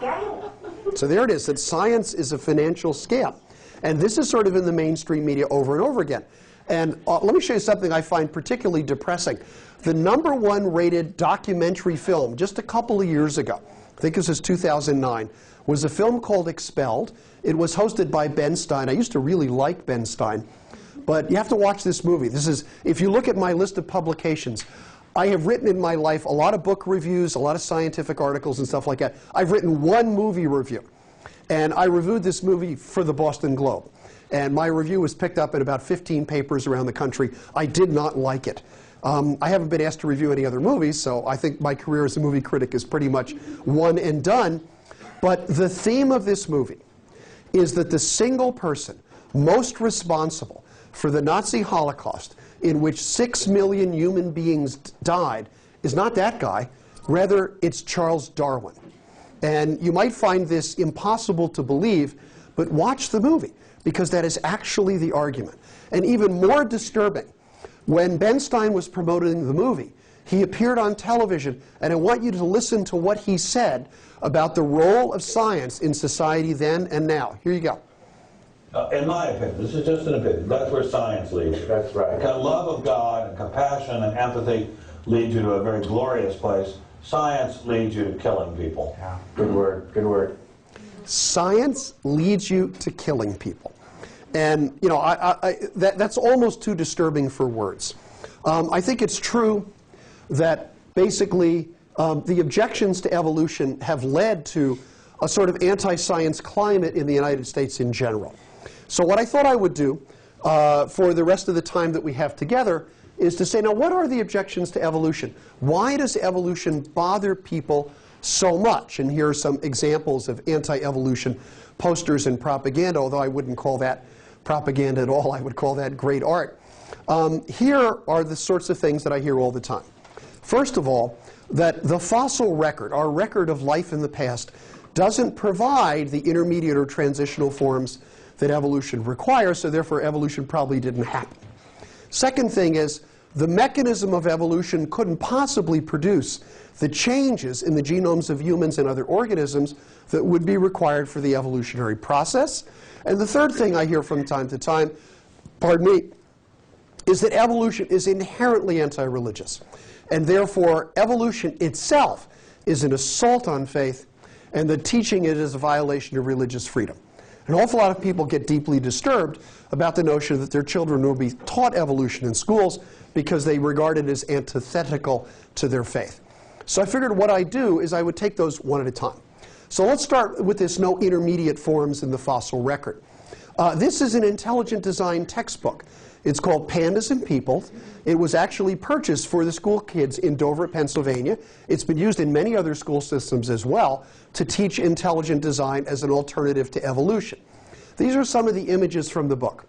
gain. So there it is, that science is a financial scam. And this is sort of in the mainstream media over and over again. And let me show you something I find particularly depressing. The #1 rated documentary film just a couple of years ago, I think this was 2009, was a film called Expelled. It was hosted by Ben Stein. I used to really like Ben Stein. But you have to watch this movie. This is, if you look at my list of publications, I have written in my life a lot of book reviews, a lot of scientific articles and stuff like that. I've written one movie review. And I reviewed this movie for the Boston Globe. And my review was picked up in about 15 papers around the country. I did not like it. I haven't been asked to review any other movies, so I think my career as a movie critic is pretty much one and done. But the theme of this movie is that the single person most responsible for the Nazi Holocaust, in which 6 million human beings died, is not that guy. Rather, it's Charles Darwin. And you might find this impossible to believe, but watch the movie, because that is actually the argument. And even more disturbing, when Ben Stein was promoting the movie, he appeared on television, and I want you to listen to what he said about the role of science in society then and now. Here you go. In my opinion, this is just an opinion, that's where science leads you. That's right. Love of God and compassion and empathy lead you to a very glorious place. Science leads you to killing people. Yeah. Good word, good word. Science leads you to killing people. And, you know, that's almost too disturbing for words. I think it's true that basically the objections to evolution have led to a sort of anti-science climate in the United States in general. So what I thought I would do for the rest of the time that we have together is to say, now, what are the objections to evolution? Why does evolution bother people so much? And here are some examples of anti-evolution posters and propaganda, although I wouldn't call that propaganda at all. I would call that great art. Here are the sorts of things that I hear all the time. First of all, that the fossil record, our record of life in the past, doesn't provide the intermediate or transitional forms that evolution requires, so therefore evolution probably didn't happen. Second thing is, the mechanism of evolution couldn't possibly produce the changes in the genomes of humans and other organisms that would be required for the evolutionary process. And the third thing I hear from time to time, pardon me, is that evolution is inherently anti-religious. And therefore, evolution itself is an assault on faith, and that teaching it is a violation of religious freedom. An awful lot of people get deeply disturbed about the notion that their children will be taught evolution in schools because they regard it as antithetical to their faith. So I figured what I'd do is I would take those one at a time. So let's start with this no intermediate forms in the fossil record. This is an intelligent design textbook. It's called Pandas and People. It was actually purchased for the school kids in Dover, Pennsylvania. It's been used in many other school systems as well to teach intelligent design as an alternative to evolution. These are some of the images from the book.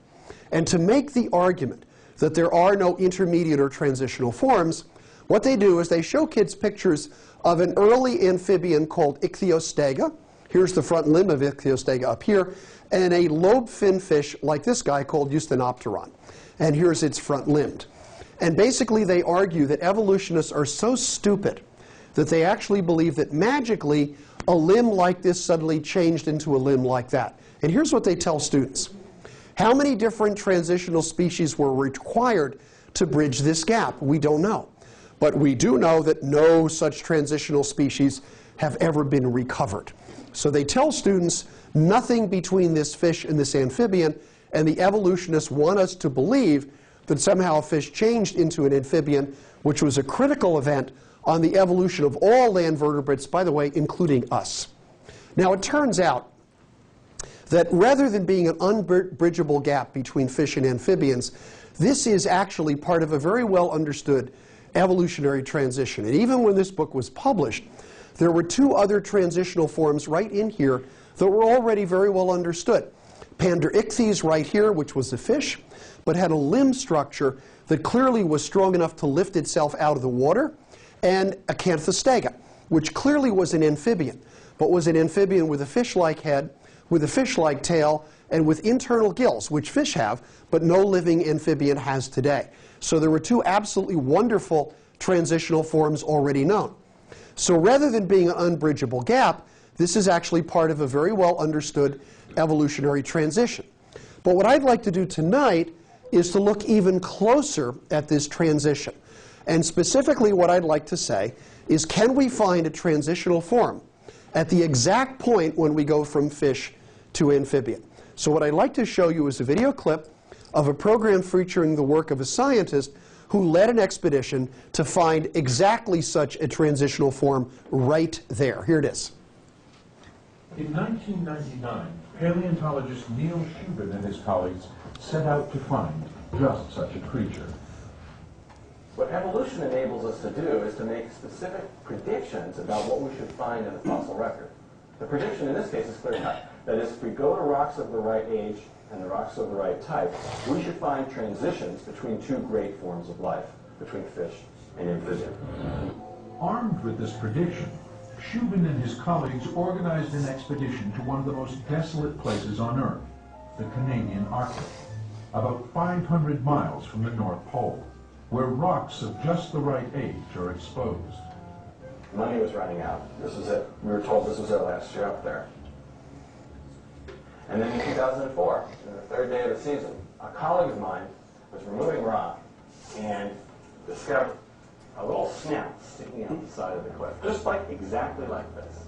And to make the argument that there are no intermediate or transitional forms, what they do is they show kids pictures of an early amphibian called Ichthyostega. Here's the front limb of Ichthyostega up here, and a lobe-fin fish like this guy called Eusthenopteron. And here's its front limb. And basically they argue that evolutionists are so stupid that they actually believe that magically a limb like this suddenly changed into a limb like that. And here's what they tell students. How many different transitional species were required to bridge this gap? We don't know. But we do know that no such transitional species have ever been recovered. So they tell students nothing between this fish and this amphibian, and the evolutionists want us to believe that somehow a fish changed into an amphibian, which was a critical event on the evolution of all land vertebrates, by the way, including us. Now, it turns out that rather than being an unbridgeable gap between fish and amphibians, this is actually part of a very well understood evolutionary transition. And even when this book was published, there were two other transitional forms right in here that were already very well understood. Panderichthyes right here, which was a fish, but had a limb structure that clearly was strong enough to lift itself out of the water, and Acanthostega, which clearly was an amphibian, but was an amphibian with a fish-like head, with a fish-like tail, and with internal gills, which fish have, but no living amphibian has today. So there were two absolutely wonderful transitional forms already known. So rather than being an unbridgeable gap, this is actually part of a very well understood evolutionary transition. But what I'd like to do tonight is to look even closer at this transition. And specifically what I'd like to say is, can we find a transitional form at the exact point when we go from fish to amphibian? So what I'd like to show you is a video clip of a program featuring the work of a scientist who led an expedition to find exactly such a transitional form right there. Here it is. In 1999, paleontologist Neil Shubin and his colleagues set out to find just such a creature. What evolution enables us to do is to make specific predictions about what we should find in the fossil record. The prediction in this case is clear-cut. That is, if we go to rocks of the right age and the rocks of the right type, we should find transitions between two great forms of life, between fish and amphibian. Armed with this prediction, Shubin and his colleagues organized an expedition to one of the most desolate places on Earth, the Canadian Arctic, about 500 miles from the North Pole, where rocks of just the right age are exposed. Money was running out. This was it. We were told this was our last year up there. And then in 2004, the third day of the season, a colleague of mine was removing rock and discovered a little snout sticking out the side of the cliff, just like exactly like this.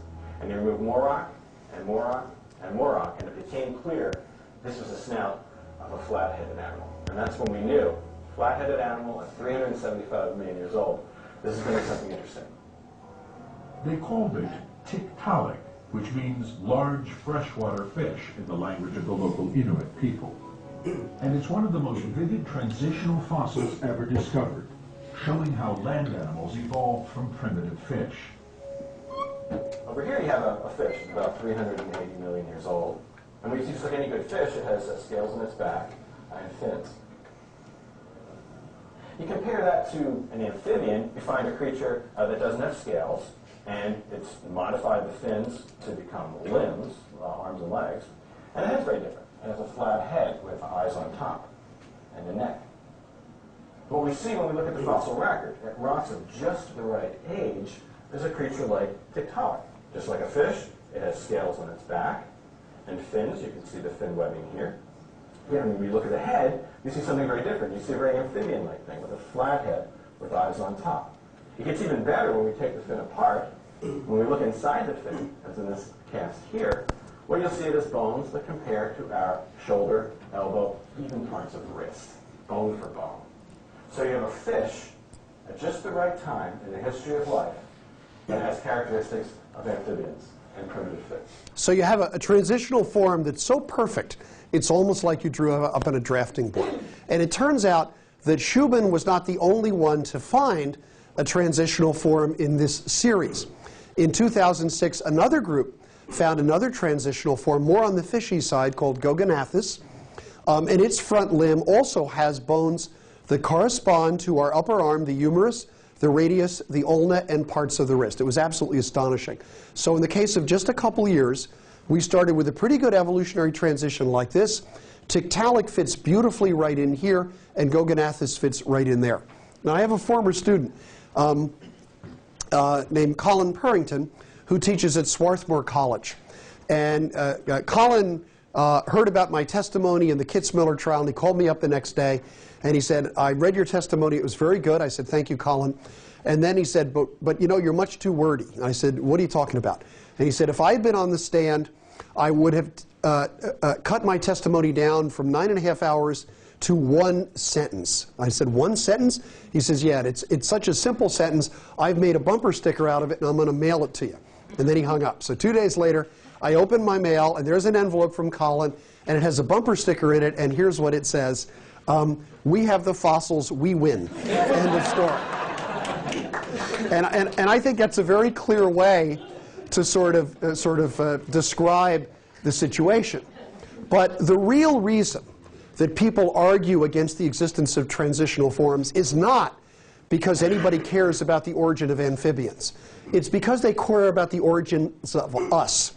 And he removed more rock and more rock and more rock, and it became clear this was the snout of a flat-headed animal. And that's when we knew, flat-headed animal at 375 million years old, this is going to be something interesting. They called it tiktaalik, which means large freshwater fish in the language of the local Inuit people. And it's one of the most vivid transitional fossils ever discovered, showing how land animals evolved from primitive fish. Over here you have a fish that's about 380 million years old. And we see, just like any good fish, it has scales in its back and fins. You compare that to an amphibian, you find a creature that doesn't have scales, and it's modified the fins to become limbs, arms and legs, and the head's very different. It has a flat head with eyes on top and a neck. What we see when we look at the fossil record, at rocks of just the right age, is a creature like tiktaalik. Just like a fish, it has scales on its back and fins. You can see the fin webbing here. Again, when we look at the head, you see something very different. You see a very amphibian-like thing with a flat head with eyes on top. It gets even better when we take the fin apart. When we look inside the fin, as in this cast here, what you'll see is bones that compare to our shoulder, elbow, even parts of the wrist, bone for bone. So you have a fish at just the right time in the history of life that has characteristics of amphibians and primitive fish. So you have a transitional form that's so perfect, it's almost like you drew up on a drafting board. And it turns out that Shubin was not the only one to find a transitional form in this series. In 2006, another group found another transitional form, more on the fishy side, called Goganathus. And its front limb also has bones that correspond to our upper arm, the humerus, the radius, the ulna, and parts of the wrist. It was absolutely astonishing. So in the case of just a couple years, we started with a pretty good evolutionary transition like this. Tiktaalik fits beautifully right in here, and Goganathus fits right in there. Now, I have a former student named Colin Purrington, who teaches at Swarthmore College. And Colin heard about my testimony in the Kitzmiller trial, and he called me up the next day, and he said, I read your testimony, it was very good. I said, thank you, Colin. And then he said, but you know, you're much too wordy. And I said, what are you talking about? And he said, if I had been on the stand, I would have cut my testimony down from 9.5 hours to one sentence. I said, one sentence? He says, yeah, it's such a simple sentence, I've made a bumper sticker out of it, and I'm going to mail it to you. And then he hung up. So 2 days later, I opened my mail, and there's an envelope from Colin, and it has a bumper sticker in it, and here's what it says. We have the fossils, we win. End of story. And I think that's a very clear way to sort of describe the situation. But the real reason that people argue against the existence of transitional forms is not because anybody cares about the origin of amphibians. It's because they care about the origins of us.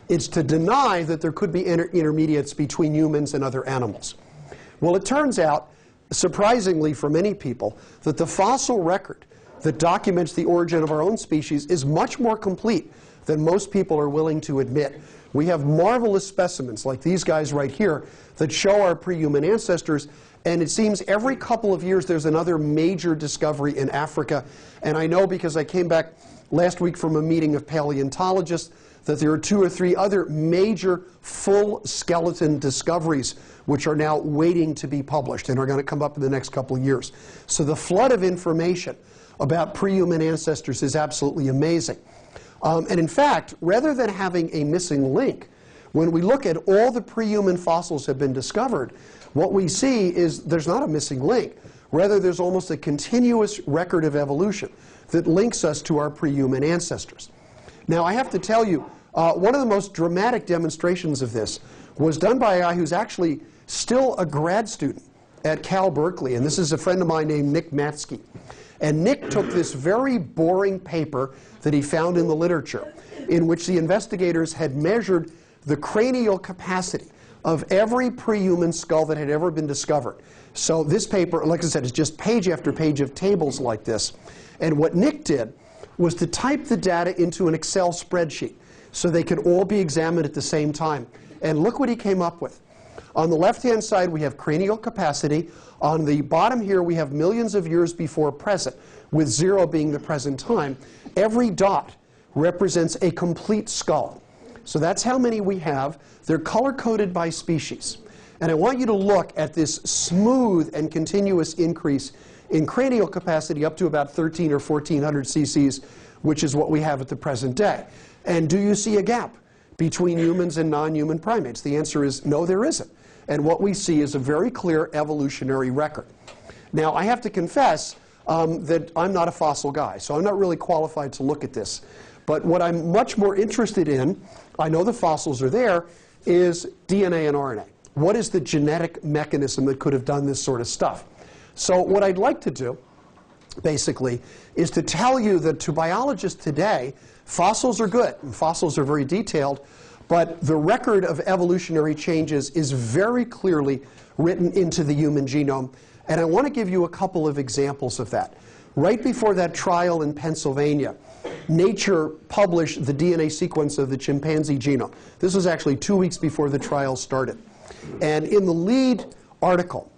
It's to deny that there could be intermediates between humans and other animals. Well, it turns out, surprisingly for many people, that the fossil record that documents the origin of our own species is much more complete than most people are willing to admit. We have marvelous specimens like these guys right here that show our pre-human ancestors, and it seems every couple of years there's another major discovery in Africa. And I know because I came back last week from a meeting of paleontologists that there are 2 or 3 other major full skeleton discoveries which are now waiting to be published and are going to come up in the next couple of years. So the flood of information about pre-human ancestors is absolutely amazing. And in fact, rather than having a missing link, when we look at all the pre-human fossils have been discovered, what we see is there's not a missing link. Rather, there's almost a continuous record of evolution that links us to our pre-human ancestors. Now, I have to tell you, one of the most dramatic demonstrations of this was done by a guy who's actually still a grad student at Cal Berkeley, and this is a friend of mine named Nick Matsky. And Nick took this very boring paper that he found in the literature, in which the investigators had measured the cranial capacity of every pre-human skull that had ever been discovered. So this paper, like I said, is just page after page of tables like this. And what Nick did was to type the data into an Excel spreadsheet so they could all be examined at the same time. And look what he came up with. On the left-hand side, we have cranial capacity. On the bottom here, we have millions of years before present, with 0 being the present time. Every dot represents a complete skull. So that's how many we have. They're color-coded by species. And I want you to look at this smooth and continuous increase in cranial capacity up to about 13 or 1400 cc's, which is what we have at the present day. And do you see a gap between humans and non-human primates? The answer is no, there isn't. And what we see is a very clear evolutionary record. Now, I have to confess that I'm not a fossil guy, so I'm not really qualified to look at this. But what I'm much more interested in, I know the fossils are there, is DNA and RNA. What is the genetic mechanism that could have done this sort of stuff? So what I'd like to do, basically, is to tell you that to biologists today, fossils are good, and fossils are very detailed, but the record of evolutionary changes is very clearly written into the human genome, and I want to give you a couple of examples of that. Right before that trial in Pennsylvania, Nature published the DNA sequence of the chimpanzee genome. This was actually 2 weeks before the trial started. And in the lead article,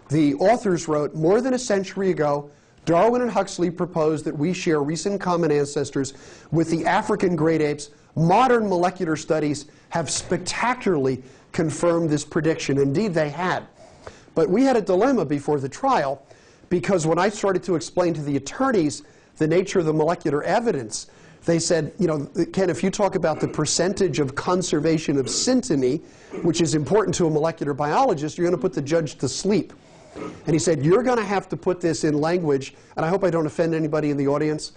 the authors wrote, more than a century ago, Darwin and Huxley proposed that we share recent common ancestors with the African great apes. Modern molecular studies have spectacularly confirmed this prediction. Indeed, they had. But we had a dilemma before the trial, because when I started to explain to the attorneys the nature of the molecular evidence, they said, you know, Ken, if you talk about the percentage of conservation of synteny, which is important to a molecular biologist, you're going to put the judge to sleep. And he said, you're going to have to put this in language, and I hope I don't offend anybody in the audience,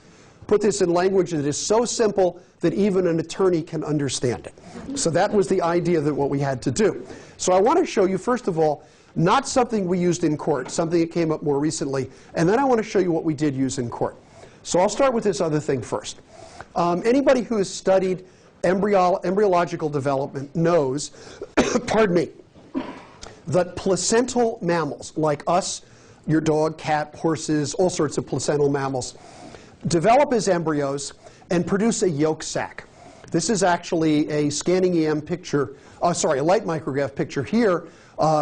put this in language that is so simple that even an attorney can understand it. So that was the idea that what we had to do. So I want to show you, first of all, not something we used in court, something that came up more recently, and then I want to show you what we did use in court. So I'll start with this other thing first. Anybody who has studied embryological development knows, pardon me, that placental mammals, like us, your dog, cat, horses, all sorts of placental mammals, develop as embryos and produce a yolk sac. This is actually a scanning EM picture, a light micrograph picture here,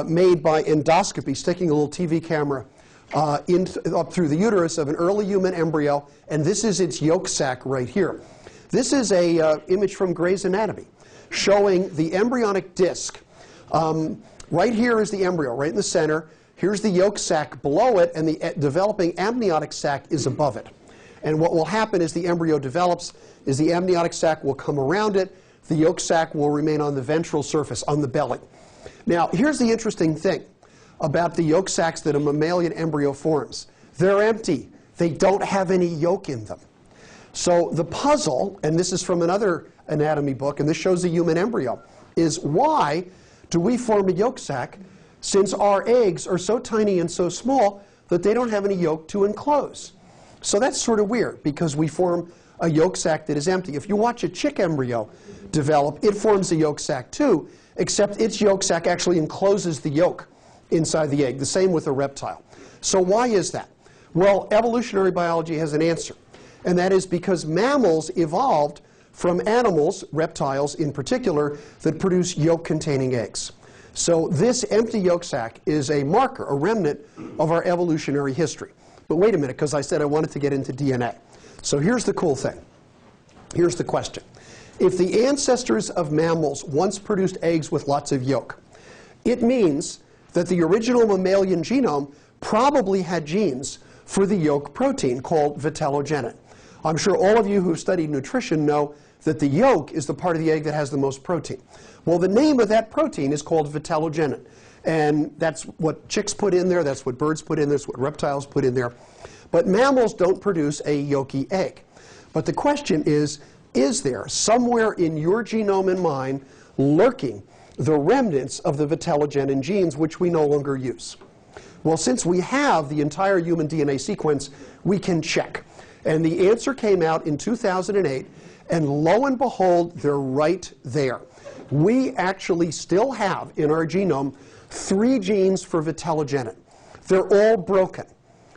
made by endoscopy, sticking a little TV camera up through the uterus of an early human embryo, and this is its yolk sac right here. This is a image from Gray's Anatomy showing the embryonic disc. Right here is the embryo, right in the center. Here's the yolk sac below it, and the developing amniotic sac is above it. And what will happen as the embryo develops is the amniotic sac will come around it, the yolk sac will remain on the ventral surface, on the belly. Now, here's the interesting thing about the yolk sacs that a mammalian embryo forms. They're empty. They don't have any yolk in them. So the puzzle, and this is from another anatomy book, and this shows a human embryo, is why do we form a yolk sac since our eggs are so tiny and so small that they don't have any yolk to enclose? So that's sort of weird, because we form a yolk sac that is empty. If you watch a chick embryo develop, it forms a yolk sac too, except its yolk sac actually encloses the yolk inside the egg. The same with a reptile. So why is that? Well, evolutionary biology has an answer, and that is because mammals evolved from animals, reptiles in particular, that produce yolk-containing eggs. So this empty yolk sac is a marker, a remnant of our evolutionary history. But wait a minute, because I said I wanted to get into DNA. So here's the cool thing. Here's the question. If the ancestors of mammals once produced eggs with lots of yolk, it means that the original mammalian genome probably had genes for the yolk protein called vitellogenin. I'm sure all of you who've studied nutrition know that the yolk is the part of the egg that has the most protein. Well, the name of that protein is called vitellogenin. And that's what chicks put in there, that's what birds put in there, that's what reptiles put in there. But mammals don't produce a yolky egg. But the question is there somewhere in your genome and mine lurking the remnants of the vitellogenin genes which we no longer use? Well, since we have the entire human DNA sequence, we can check. And the answer came out in 2008, and lo and behold, they're right there. We actually still have in our genome 3 genes for vitellogenin. They're all broken.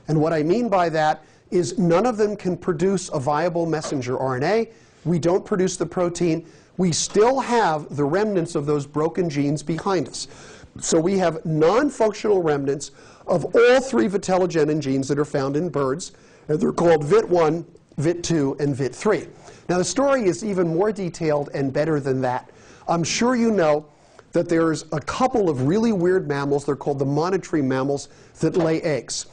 And what I mean by that is none of them can produce a viable messenger RNA. We don't produce the protein. We still have the remnants of those broken genes behind us. So we have non-functional remnants of all 3 vitellogenin genes that are found in birds. And they're called VIT1, VIT2, and VIT3. Now the story is even more detailed and better than that. I'm sure you know that there's a couple of really weird mammals, they're called the monotreme mammals, that lay eggs.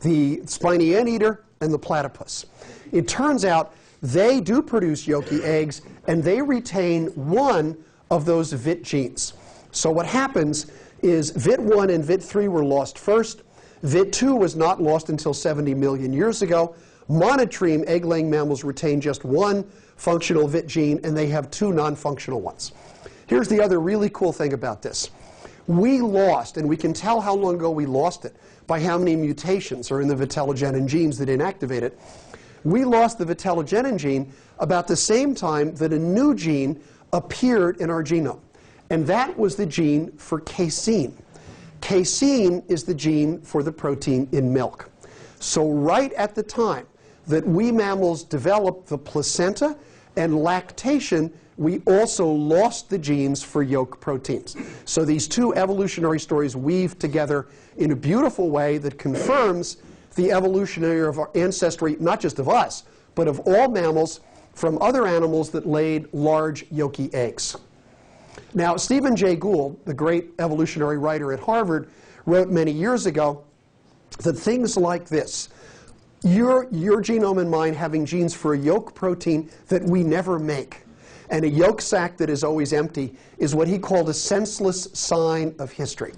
The spiny anteater and the platypus. It turns out they do produce yolky eggs, and they retain one of those VIT genes. So what happens is VIT1 and VIT3 were lost first. VIT2 was not lost until 70 million years ago. Monotreme egg-laying mammals retain just one functional VIT gene, and they have 2 non-functional ones. Here's the other really cool thing about this. We lost, and we can tell how long ago we lost it by how many mutations are in the vitellogenin genes that inactivate it. We lost the vitellogenin gene about the same time that a new gene appeared in our genome. And that was the gene for casein. Casein is the gene for the protein in milk. So right at the time that we mammals developed the placenta and lactation, we also lost the genes for yolk proteins. So these 2 evolutionary stories weave together in a beautiful way that confirms the evolutionary of our ancestry, not just of us, but of all mammals from other animals that laid large yolky eggs. Now, Stephen Jay Gould, the great evolutionary writer at Harvard, wrote many years ago that things like this, your genome and mine having genes for a yolk protein that we never make, and a yolk sac that is always empty, is what he called a senseless sign of history.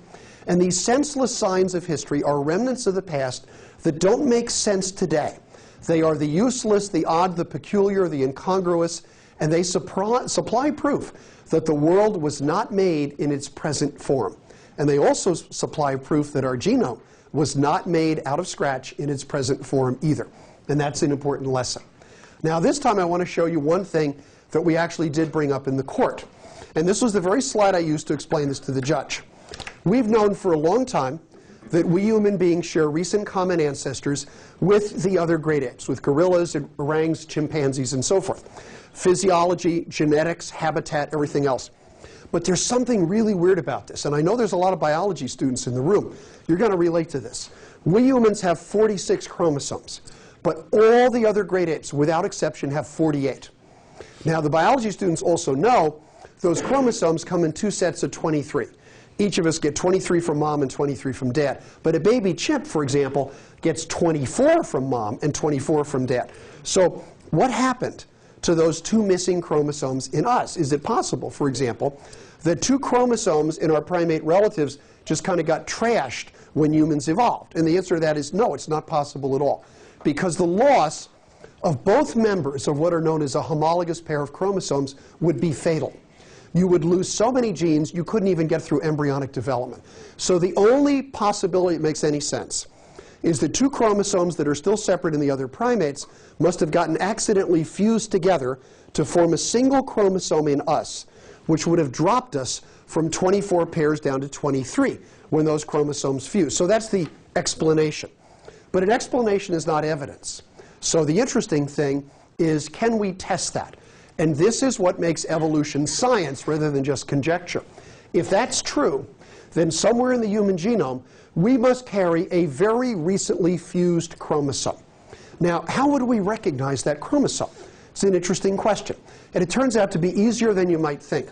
And these senseless signs of history are remnants of the past that don't make sense today. They are the useless, the odd, the peculiar, the incongruous, and they supply proof that the world was not made in its present form. And they also supply proof that our genome was not made out of scratch in its present form either. And that's an important lesson. Now this time I want to show you one thing that we actually did bring up in the court. And this was the very slide I used to explain this to the judge. We've known for a long time that we human beings share recent common ancestors with the other great apes, with gorillas, orangs, chimpanzees, and so forth. Physiology, genetics, habitat, everything else. But there's something really weird about this, and I know there's a lot of biology students in the room. You're going to relate to this. We humans have 46 chromosomes, but all the other great apes, without exception, have 48. Now, the biology students also know those chromosomes come in 2 sets of 23. Each of us get 23 from mom and 23 from dad. But a baby chimp, for example, gets 24 from mom and 24 from dad. So what happened to those 2 missing chromosomes in us? Is it possible, for example, that 2 chromosomes in our primate relatives just kind of got trashed when humans evolved? And the answer to that is no, it's not possible at all. Because the loss of both members of what are known as a homologous pair of chromosomes would be fatal. You would lose so many genes you couldn't even get through embryonic development. So the only possibility that makes any sense is that 2 chromosomes that are still separate in the other primates must have gotten accidentally fused together to form a single chromosome in us, which would have dropped us from 24 pairs down to 23 when those chromosomes fuse. So that's the explanation. But an explanation is not evidence. So the interesting thing is, can we test that? And this is what makes evolution science rather than just conjecture. If that's true, then somewhere in the human genome, we must carry a very recently fused chromosome. Now, how would we recognize that chromosome? It's an interesting question. And it turns out to be easier than you might think.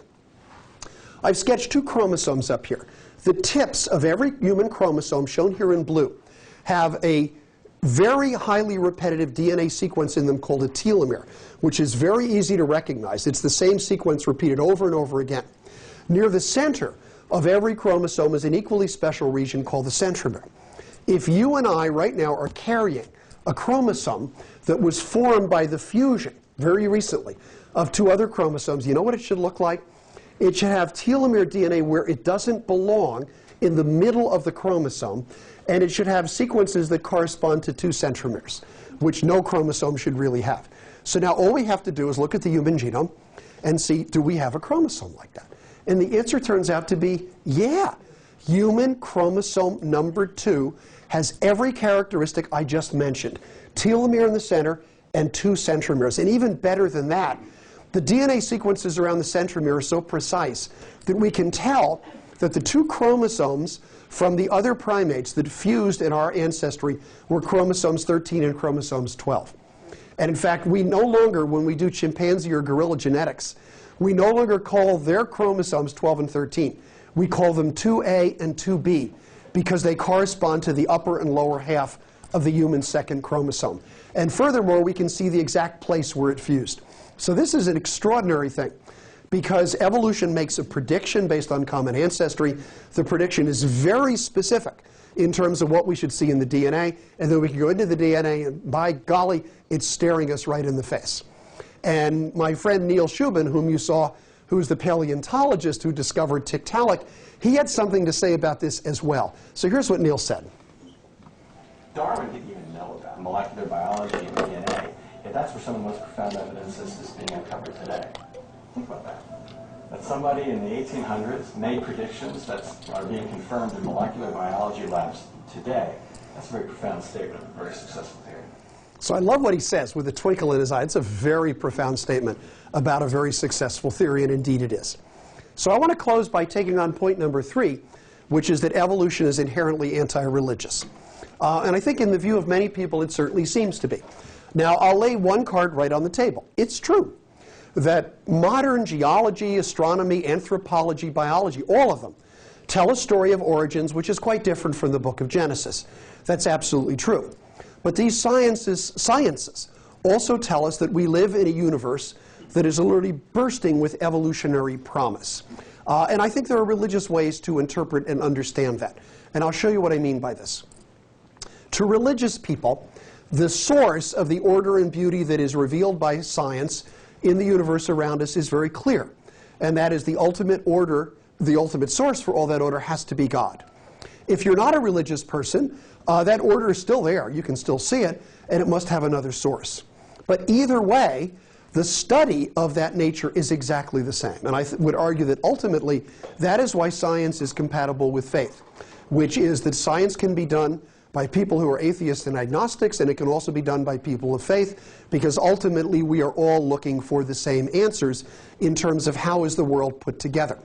I've sketched 2 chromosomes up here. The tips of every human chromosome, shown here in blue, have a very highly repetitive DNA sequence in them called a telomere, which is very easy to recognize. It's the same sequence repeated over and over again. Near the center of every chromosome is an equally special region called the centromere. If you and I right now are carrying a chromosome that was formed by the fusion, very recently, of 2 other chromosomes, you know what it should look like? It should have telomere DNA where it doesn't belong in the middle of the chromosome, and it should have sequences that correspond to 2 centromeres, which no chromosome should really have. So now all we have to do is look at the human genome and see, do we have a chromosome like that? And the answer turns out to be, yeah. Human chromosome number 2 has every characteristic I just mentioned. Telomere in the center and 2 centromeres. And even better than that, the DNA sequences around the centromere are so precise that we can tell that the 2 chromosomes from the other primates that fused in our ancestry were chromosomes 13 and chromosomes 12. And in fact, we no longer, when we do chimpanzee or gorilla genetics, we no longer call their chromosomes 12 and 13. We call them 2A and 2B because they correspond to the upper and lower half of the human second chromosome. And furthermore, we can see the exact place where it fused. So this is an extraordinary thing because evolution makes a prediction based on common ancestry. The prediction is very specific in terms of what we should see in the DNA, and then we can go into the DNA, and by golly, it's staring us right in the face. And my friend Neil Shubin, whom you saw, who's the paleontologist who discovered Tiktaalik, he had something to say about this as well. So here's what Neil said. Darwin didn't even know about molecular biology and DNA, yet that's where some of the most profound evidence is being uncovered today. Think about that. That somebody in the 1800s made predictions that are being confirmed in molecular biology labs today. That's a very profound statement, a very successful theory. So I love what he says with a twinkle in his eye. It's a very profound statement about a very successful theory, and indeed it is. So I want to close by taking on point number 3, which is that evolution is inherently anti-religious. And I think in the view of many people, it certainly seems to be. Now, I'll lay one card right on the table. It's true that modern geology, astronomy, anthropology, biology, all of them, tell a story of origins which is quite different from the book of Genesis. That's absolutely true. But these sciences also tell us that we live in a universe that is literally bursting with evolutionary promise. And I think there are religious ways to interpret and understand that. And I'll show you what I mean by this. To religious people, the source of the order and beauty that is revealed by science in the universe around us is very clear. And that is the ultimate order, the ultimate source for all that order has to be God. If you're not a religious person, that order is still there. You can still see it, and it must have another source. But either way, the study of that nature is exactly the same. And I would argue that ultimately, that is why science is compatible with faith, which is that science can be done by people who are atheists and agnostics, and it can also be done by people of faith, because ultimately we are all looking for the same answers in terms of how is the world put together.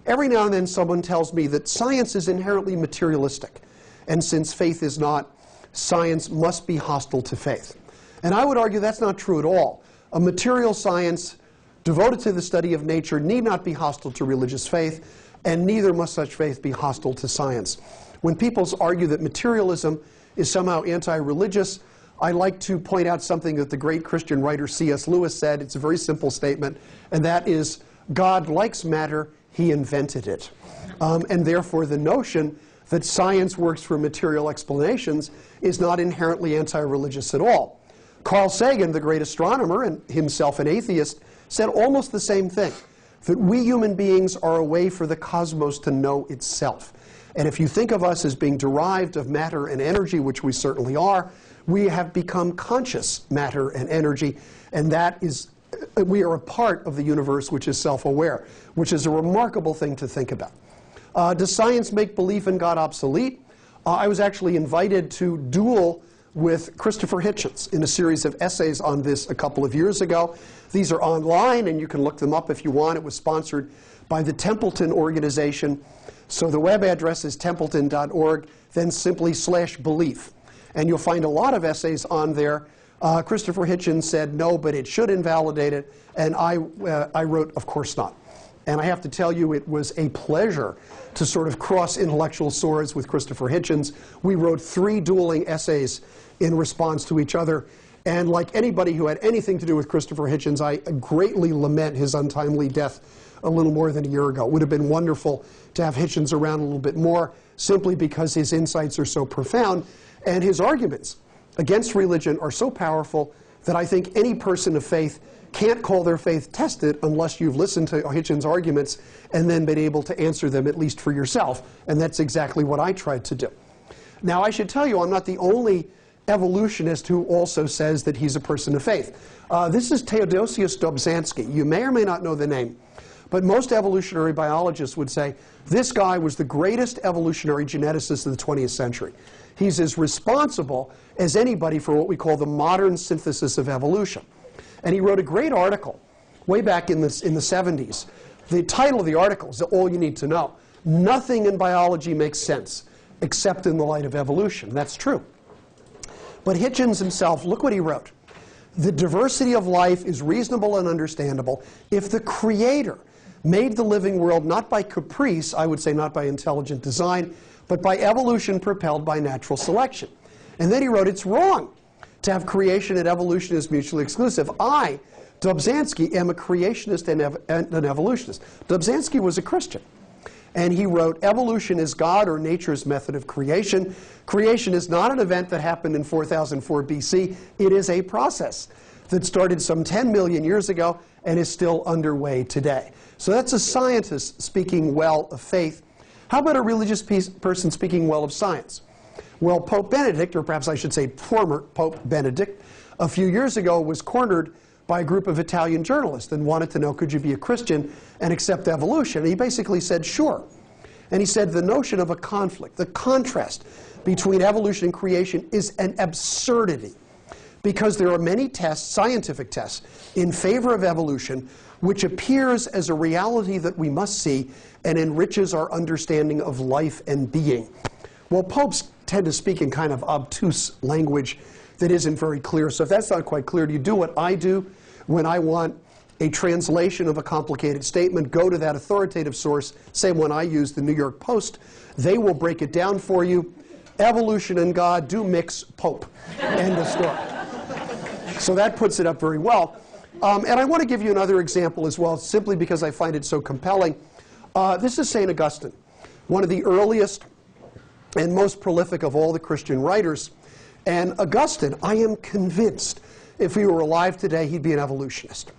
Every now and then someone tells me that science is inherently materialistic, and since faith is not, science must be hostile to faith. And I would argue that's not true at all. A material science devoted to the study of nature need not be hostile to religious faith, and neither must such faith be hostile to science. When people argue that materialism is somehow anti-religious, I like to point out something that the great Christian writer C.S. Lewis said. It's a very simple statement, and that is, God likes matter, he invented it. And therefore the notion that science works for material explanations is not inherently anti-religious at all. Carl Sagan, the great astronomer and himself an atheist, said almost the same thing, that we human beings are a way for the cosmos to know itself. And if you think of us as being derived of matter and energy, which we certainly are, we have become conscious matter and energy, and that is, we are a part of the universe which is self-aware, which is a remarkable thing to think about. Does science make belief in God obsolete? I was actually invited to duel with Christopher Hitchens in a series of essays on this a couple of years ago. These are online, and you can look them up if you want. It was sponsored by the Templeton organization. So the web address is templeton.org, then simply /belief. And you'll find a lot of essays on there. Christopher Hitchens said, no, but it should invalidate it. And I wrote, of course not. And I have to tell you, it was a pleasure to sort of cross intellectual swords with Christopher Hitchens. We wrote 3 dueling essays in response to each other. And like anybody who had anything to do with Christopher Hitchens, I greatly lament his untimely death a little more than a year ago. It would have been wonderful to have Hitchens around a little bit more, simply because his insights are so profound, and his arguments against religion are so powerful that I think any person of faith can't call their faith tested unless you've listened to Hitchens' arguments and then been able to answer them at least for yourself. And that's exactly what I tried to do. Now, I should tell you, I'm not the only evolutionist who also says that he's a person of faith. This is Theodosius Dobzhansky. You may or may not know the name, but most evolutionary biologists would say this guy was the greatest evolutionary geneticist of the 20th century. He's as responsible as anybody for what we call the modern synthesis of evolution. And he wrote a great article way back in the 70s. The title of the article is All You Need to Know. Nothing in biology makes sense except in the light of evolution. That's true. But Hitchens himself, look what he wrote. The diversity of life is reasonable and understandable if the Creator made the living world not by caprice, I would say not by intelligent design, but by evolution propelled by natural selection. And then he wrote, it's wrong to have creation and evolution as mutually exclusive. I, Dobzhansky, am a creationist and an evolutionist. Dobzhansky was a Christian. And he wrote, evolution is God or nature's method of creation. Creation is not an event that happened in 4004 BC. It is a process that started some 10 million years ago and is still underway today. So that's a scientist speaking well of faith. How about a religious person speaking well of science? Well, Pope Benedict, or perhaps I should say former Pope Benedict, a few years ago was cornered by a group of Italian journalists and wanted to know, could you be a Christian and accept evolution? And he basically said, sure. And he said the notion of a conflict, the contrast between evolution and creation is an absurdity because there are many tests, scientific tests, in favor of evolution which appears as a reality that we must see and enriches our understanding of life and being. Well, popes tend to speak in kind of obtuse language that isn't very clear. So if that's not quite clear to you, do what I do when I want a translation of a complicated statement. Go to that authoritative source. Say when I use the New York Post, they will break it down for you. Evolution and God do mix Pope. End of story. So that puts it up very well. And I want to give you another example as well, simply because I find it so compelling. This is St. Augustine, one of the earliest and most prolific of all the Christian writers. And Augustine, I am convinced, if he were alive today, he'd be an evolutionist.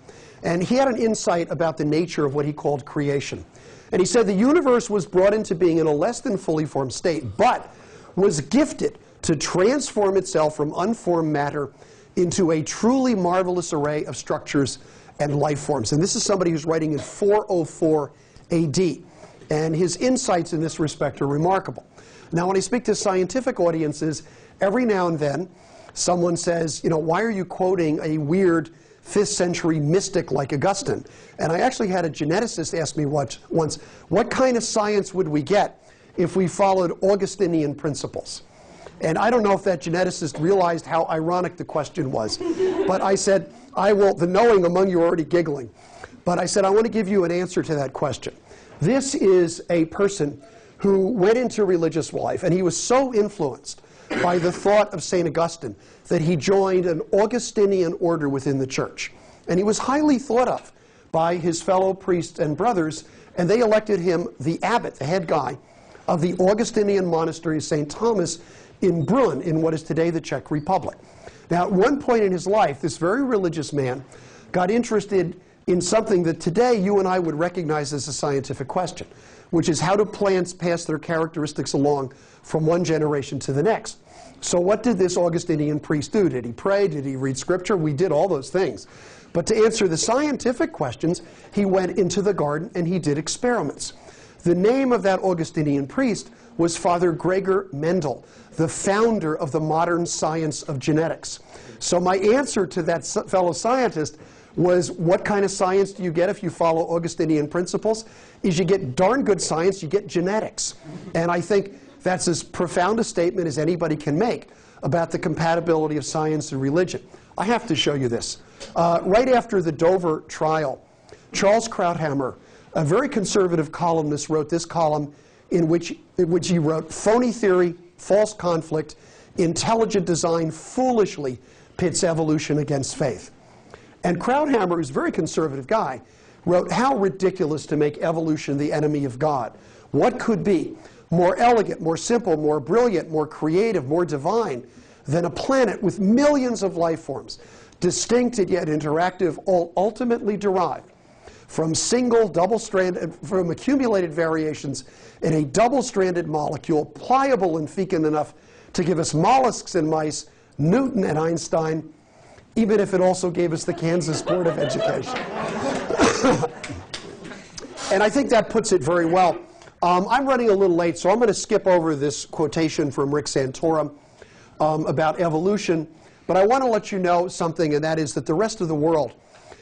And he had an insight about the nature of what he called creation. And he said the universe was brought into being in a less than fully formed state, but was gifted to transform itself from unformed matter into a truly marvelous array of structures and life forms. And this is somebody who's writing in 404 AD. And his insights in this respect are remarkable. Now, when I speak to scientific audiences, every now and then, someone says, you know, why are you quoting a weird 5th century mystic like Augustine? And I actually had a geneticist ask me once, what kind of science would we get if we followed Augustinian principles? And I don't know if that geneticist realized how ironic the question was. But I said, the knowing among you are already giggling. But I said, I want to give you an answer to that question. This is a person who went into religious life, and he was so influenced by the thought of St. Augustine that he joined an Augustinian order within the church. And he was highly thought of by his fellow priests and brothers, and they elected him the abbot, the head guy, of the Augustinian monastery of St. Thomas in Brunn, in what is today the Czech Republic. Now, at one point in his life, this very religious man got interested in something that today you and I would recognize as a scientific question, which is how do plants pass their characteristics along from one generation to the next? So what did this Augustinian priest do? Did he pray? Did he read scripture? We did all those things. But to answer the scientific questions, he went into the garden and he did experiments. The name of that Augustinian priest was Father Gregor Mendel, the founder of the modern science of genetics. So my answer to that fellow scientist was, what kind of science do you get if you follow Augustinian principles? Is you get darn good science, you get genetics. And I think that's as profound a statement as anybody can make about the compatibility of science and religion. I have to show you this. Right after the Dover trial, Charles Krauthammer, a very conservative columnist, wrote this column in which he wrote, phony theory, false conflict, intelligent design foolishly pits evolution against faith. And Krauthammer, who's a very conservative guy, wrote, how ridiculous to make evolution the enemy of God. What could be more elegant, more simple, more brilliant, more creative, more divine than a planet with millions of life forms, distinct and yet interactive, all ultimately derived from from accumulated variations in a double-stranded molecule, pliable and fecund enough to give us mollusks in mice, Newton and Einstein, even if it also gave us the Kansas Board of Education. And I think that puts it very well. I'm running a little late, so I'm going to skip over this quotation from Rick Santorum about evolution. But I want to let you know something, and that is that the rest of the world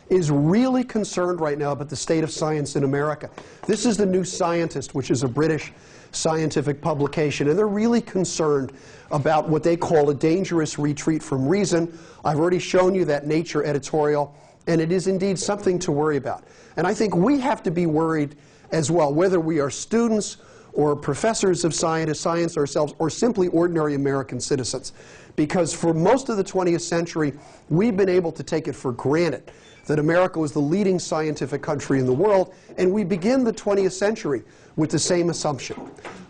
is really concerned right now about the state of science in America. This is the New Scientist, which is a British scientific publication, and they're really concerned about what they call a dangerous retreat from reason. I've already shown you that Nature editorial, and it is indeed something to worry about. And I think we have to be worried as well, whether we are students or professors of science ourselves, or simply ordinary American citizens. Because for most of the 20th century, we've been able to take it for granted that America was the leading scientific country in the world, and we begin the 20th century with the same assumption.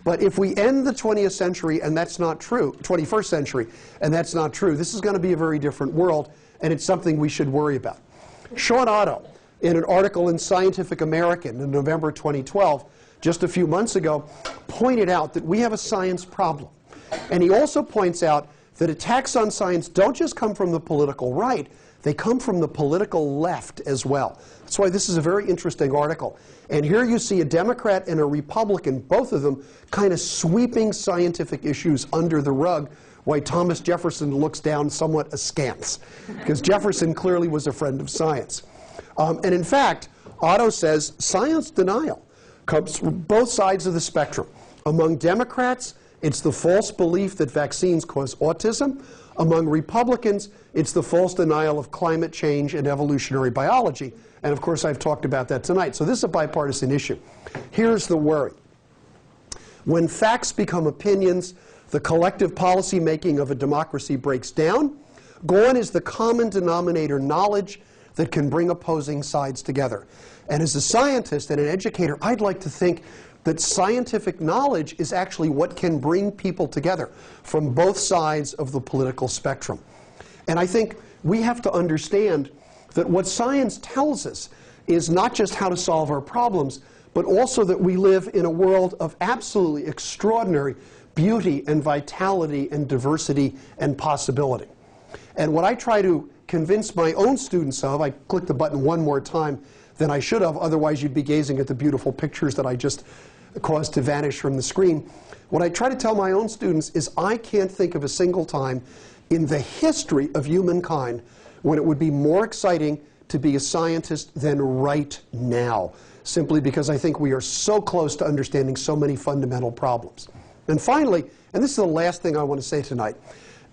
But if we end the 20th century and that's not true, 21st century, and that's not true, this is going to be a very different world, and it's something we should worry about. Sean Otto, in an article in Scientific American in November 2012, just a few months ago, pointed out that we have a science problem. And he also points out that attacks on science don't just come from the political right, they come from the political left as well. That's why this is a very interesting article. And here you see a Democrat and a Republican, both of them kind of sweeping scientific issues under the rug, while Thomas Jefferson looks down somewhat askance, because Jefferson clearly was a friend of science. And in fact, Otto says science denial comes from both sides of the spectrum. Among Democrats, it's the false belief that vaccines cause autism. Among Republicans, it's the false denial of climate change and evolutionary biology. And of course, I've talked about that tonight. So this is a bipartisan issue. Here's the worry. When facts become opinions, the collective policy making of a democracy breaks down. Gone is the common denominator knowledge that can bring opposing sides together. And as a scientist and an educator, I'd like to think that scientific knowledge is actually what can bring people together from both sides of the political spectrum. And I think we have to understand that what science tells us is not just how to solve our problems, but also that we live in a world of absolutely extraordinary beauty and vitality and diversity and possibility. And what I try to convince my own students of, I clicked the button one more time than I should have, otherwise you'd be gazing at the beautiful pictures that I just caused to vanish from the screen. What I try to tell my own students is I can't think of a single time in the history of humankind when it would be more exciting to be a scientist than right now, simply because I think we are so close to understanding so many fundamental problems. And finally, and this is the last thing I want to say tonight,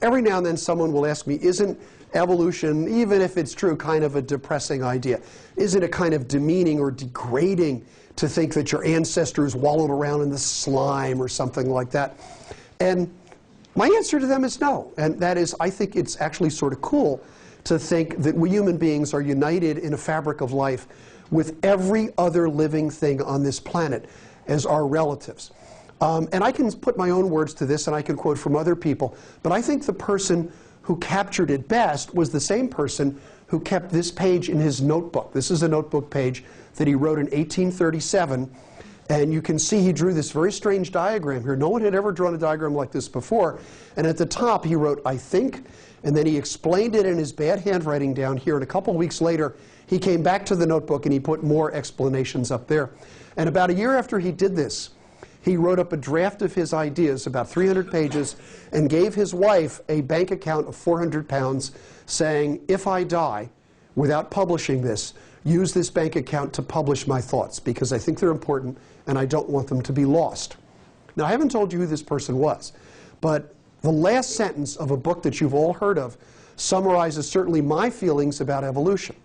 every now and then someone will ask me, isn't evolution, even if it's true, kind of a depressing idea? Isn't it kind of demeaning or degrading to think that your ancestors wallowed around in the slime or something like that? And my answer to them is no. And that is, I think it's actually sort of cool to think that we human beings are united in a fabric of life with every other living thing on this planet as our relatives. And I can put my own words to this, and I can quote from other people, but I think the person who captured it best was the same person who kept this page in his notebook. This is a notebook page that he wrote in 1837, and you can see he drew this very strange diagram here. No one had ever drawn a diagram like this before, and at the top he wrote, "I think," and then he explained it in his bad handwriting down here, and a couple weeks later he came back to the notebook and he put more explanations up there. And about a year after he did this, he wrote up a draft of his ideas, about 300 pages, and gave his wife a bank account of £400 saying, if I die without publishing this, use this bank account to publish my thoughts, because I think they're important and I don't want them to be lost. Now, I haven't told you who this person was, but the last sentence of a book that you've all heard of summarizes certainly my feelings about evolution.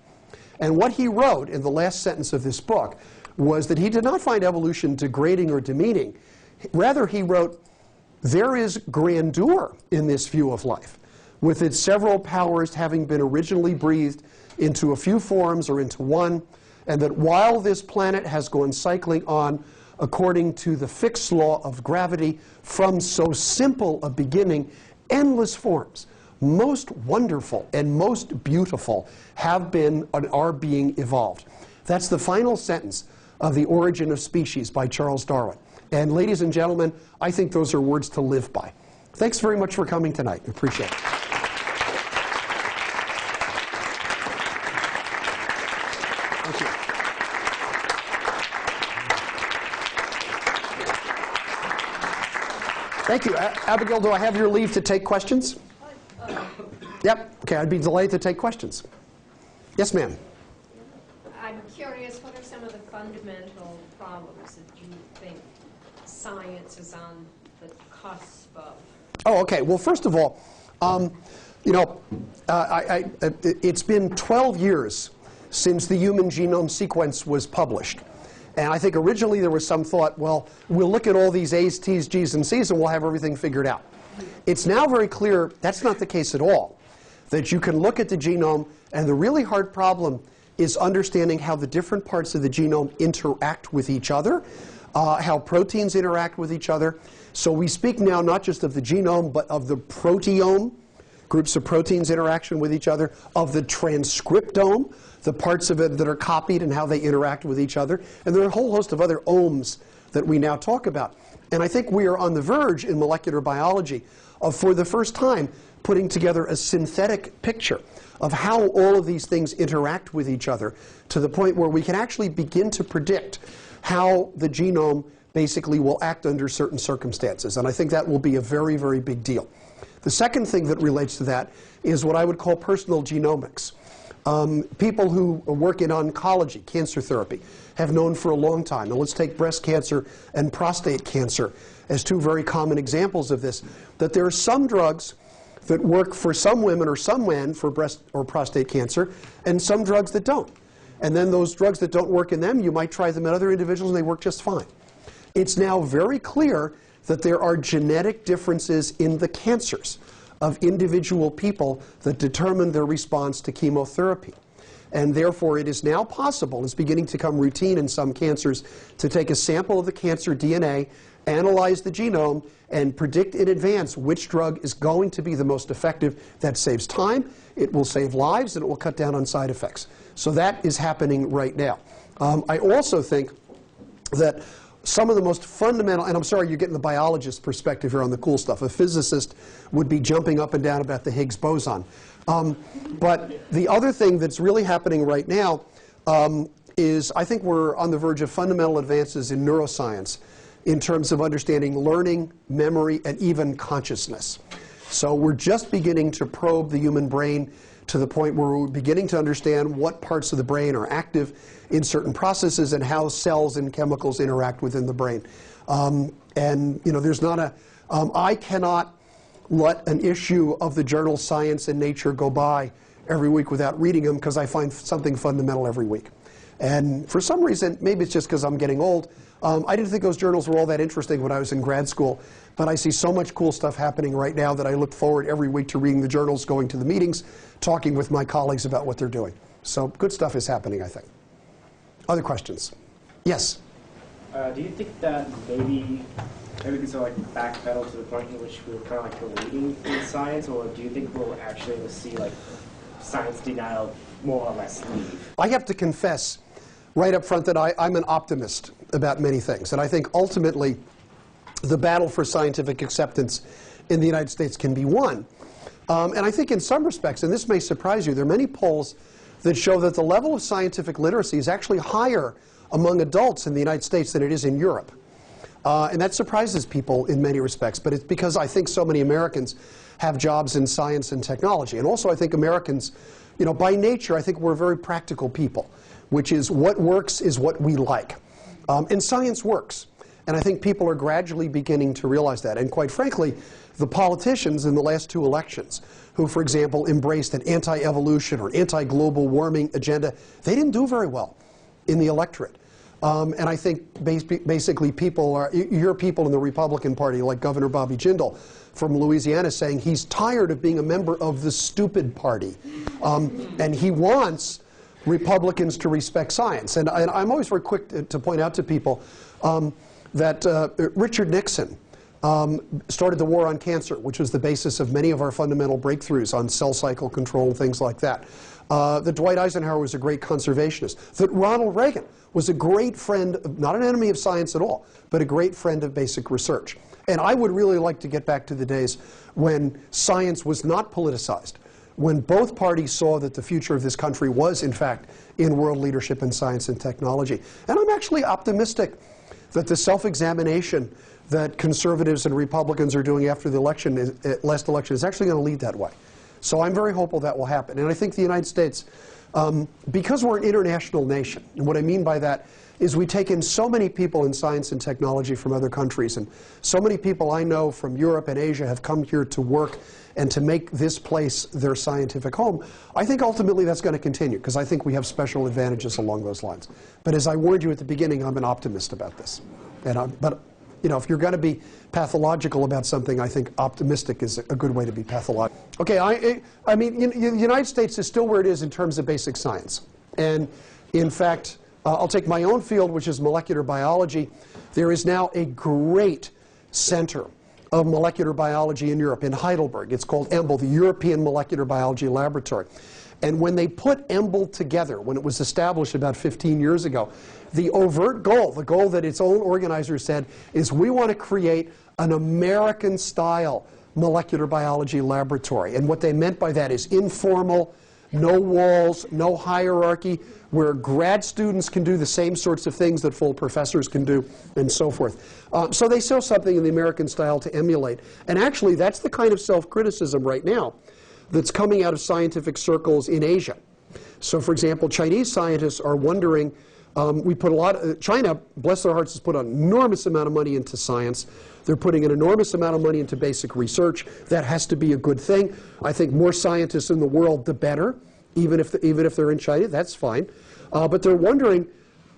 And what he wrote in the last sentence of this book was that he did not find evolution degrading or demeaning. Rather, he wrote, there is grandeur in this view of life, with its several powers having been originally breathed into a few forms or into one, and that while this planet has gone cycling on according to the fixed law of gravity from so simple a beginning, endless forms, most wonderful and most beautiful have been and are being evolved. That's the final sentence of The Origin of Species by Charles Darwin. And ladies and gentlemen, I think those are words to live by. Thanks very much for coming tonight. I appreciate it. Thank you. Thank you. Abigail, do I have your leave to take questions? Yep. Okay, I'd be delighted to take questions. Yes, ma'am. I'm curious, what are some of the fundamental problems that you think science is on the cusp of? Oh, okay. Well, first of all, it's been 12 years since the human genome sequence was published. And I think originally there was some thought, well, we'll look at all these A's, T's, G's, and C's, and we'll have everything figured out. It's now very clear that's not the case at all, that you can look at the genome, and the really hard problem is understanding how the different parts of the genome interact with each other, how proteins interact with each other. So we speak now not just of the genome, but of the proteome, groups of proteins interaction with each other, of the transcriptome, the parts of it that are copied and how they interact with each other. And there are a whole host of other omes that we now talk about. And I think we are on the verge in molecular biology of, for the first time, putting together a synthetic picture of how all of these things interact with each other, to the point where we can actually begin to predict how the genome basically will act under certain circumstances. And I think that will be a very, very big deal. The second thing that relates to that is what I would call personal genomics. People who work in oncology, cancer therapy, have known for a long time. Now let's take breast cancer and prostate cancer as two very common examples of this, that there are some drugs that work for some women or some men for breast or prostate cancer, and some drugs that don't. And then those drugs that don't work in them, you might try them in other individuals and they work just fine. It's now very clear that there are genetic differences in the cancers of individual people that determine their response to chemotherapy. And therefore it is now possible, it's beginning to become routine in some cancers, to take a sample of the cancer DNA, analyze the genome, and predict in advance which drug is going to be the most effective. That saves time, it will save lives, and it will cut down on side effects. So that is happening right now. I also think that some of the most fundamental, and I'm sorry you're getting the biologist perspective here on the cool stuff. A physicist would be jumping up and down about the Higgs boson. But the other thing that's really happening right now is I think we're on the verge of fundamental advances in neuroscience in terms of understanding learning, memory, and even consciousness. So we're just beginning to probe the human brain to the point where we're beginning to understand what parts of the brain are active in certain processes and how cells and chemicals interact within the brain. And there's not a, I cannot let an issue of the journal Science and Nature go by every week without reading them, because I find something fundamental every week. And for some reason, maybe it's just because I'm getting old, I didn't think those journals were all that interesting when I was in grad school, but I see so much cool stuff happening right now that I look forward every week to reading the journals, going to the meetings, talking with my colleagues about what they're doing. So good stuff is happening, I think. Other questions? Yes? Do you think that maybe we can sort of like backpedal to the point in which we're kind of like believing in science, or do you think we'll actually see like science denial more or less leave? I have to confess right up front that I'm an optimist about many things, and I think ultimately the battle for scientific acceptance in the United States can be won. And I think in some respects, and this may surprise you, there are many polls that show that the level of scientific literacy is actually higher among adults in the United States than it is in Europe. And that surprises people in many respects, but it's because I think so many Americans have jobs in science and technology. And also I think Americans, by nature, I think we're very practical people, which is what works is what we like. And science works. And I think people are gradually beginning to realize that. And quite frankly, the politicians in the last two elections who, for example, embraced an anti-evolution or anti-global warming agenda, they didn't do very well in the electorate. And I think basically your people in the Republican Party, like Governor Bobby Jindal from Louisiana, saying he's tired of being a member of the stupid party. And he wants Republicans to respect science. And I'm always very quick to point out to people that Richard Nixon started the war on cancer, which was the basis of many of our fundamental breakthroughs on cell cycle control and things like that. That Dwight Eisenhower was a great conservationist. That Ronald Reagan was a great friend, not an enemy of science at all, but a great friend of basic research. And I would really like to get back to the days when science was not politicized, when both parties saw that the future of this country was, in fact, in world leadership in science and technology. And I'm actually optimistic that the self-examination that conservatives and Republicans are doing after the election, last election, is actually going to lead that way. So I'm very hopeful that will happen. And I think the United States, because we're an international nation, and what I mean by that is we take in so many people in science and technology from other countries, and so many people I know from Europe and Asia have come here to work and to make this place their scientific home. I think ultimately that's going to continue, because I think we have special advantages along those lines. But as I warned you at the beginning, I'm an optimist about this. But you know, if you're going to be pathological about something, I think optimistic is a good way to be pathological. Okay, I mean, the United States is still where it is in terms of basic science. And in fact, I'll take my own field, which is molecular biology. There is now a great center of molecular biology in Europe, in Heidelberg. It's called EMBL, the European Molecular Biology Laboratory. And when they put EMBL together, when it was established about 15 years ago, the overt goal, the goal that its own organizers said, is we want to create an American-style molecular biology laboratory. And what they meant by that is informal, no walls, no hierarchy, where grad students can do the same sorts of things that full professors can do, and so forth. So they saw something in the American style to emulate. And actually, that's the kind of self-criticism right now that's coming out of scientific circles in Asia. So for example, Chinese scientists are wondering, we put a lot of, China, bless their hearts, has put an enormous amount of money into science. They're putting an enormous amount of money into basic research. That has to be a good thing. I think more scientists in the world, the better, even if they're in China, that's fine. But they're wondering,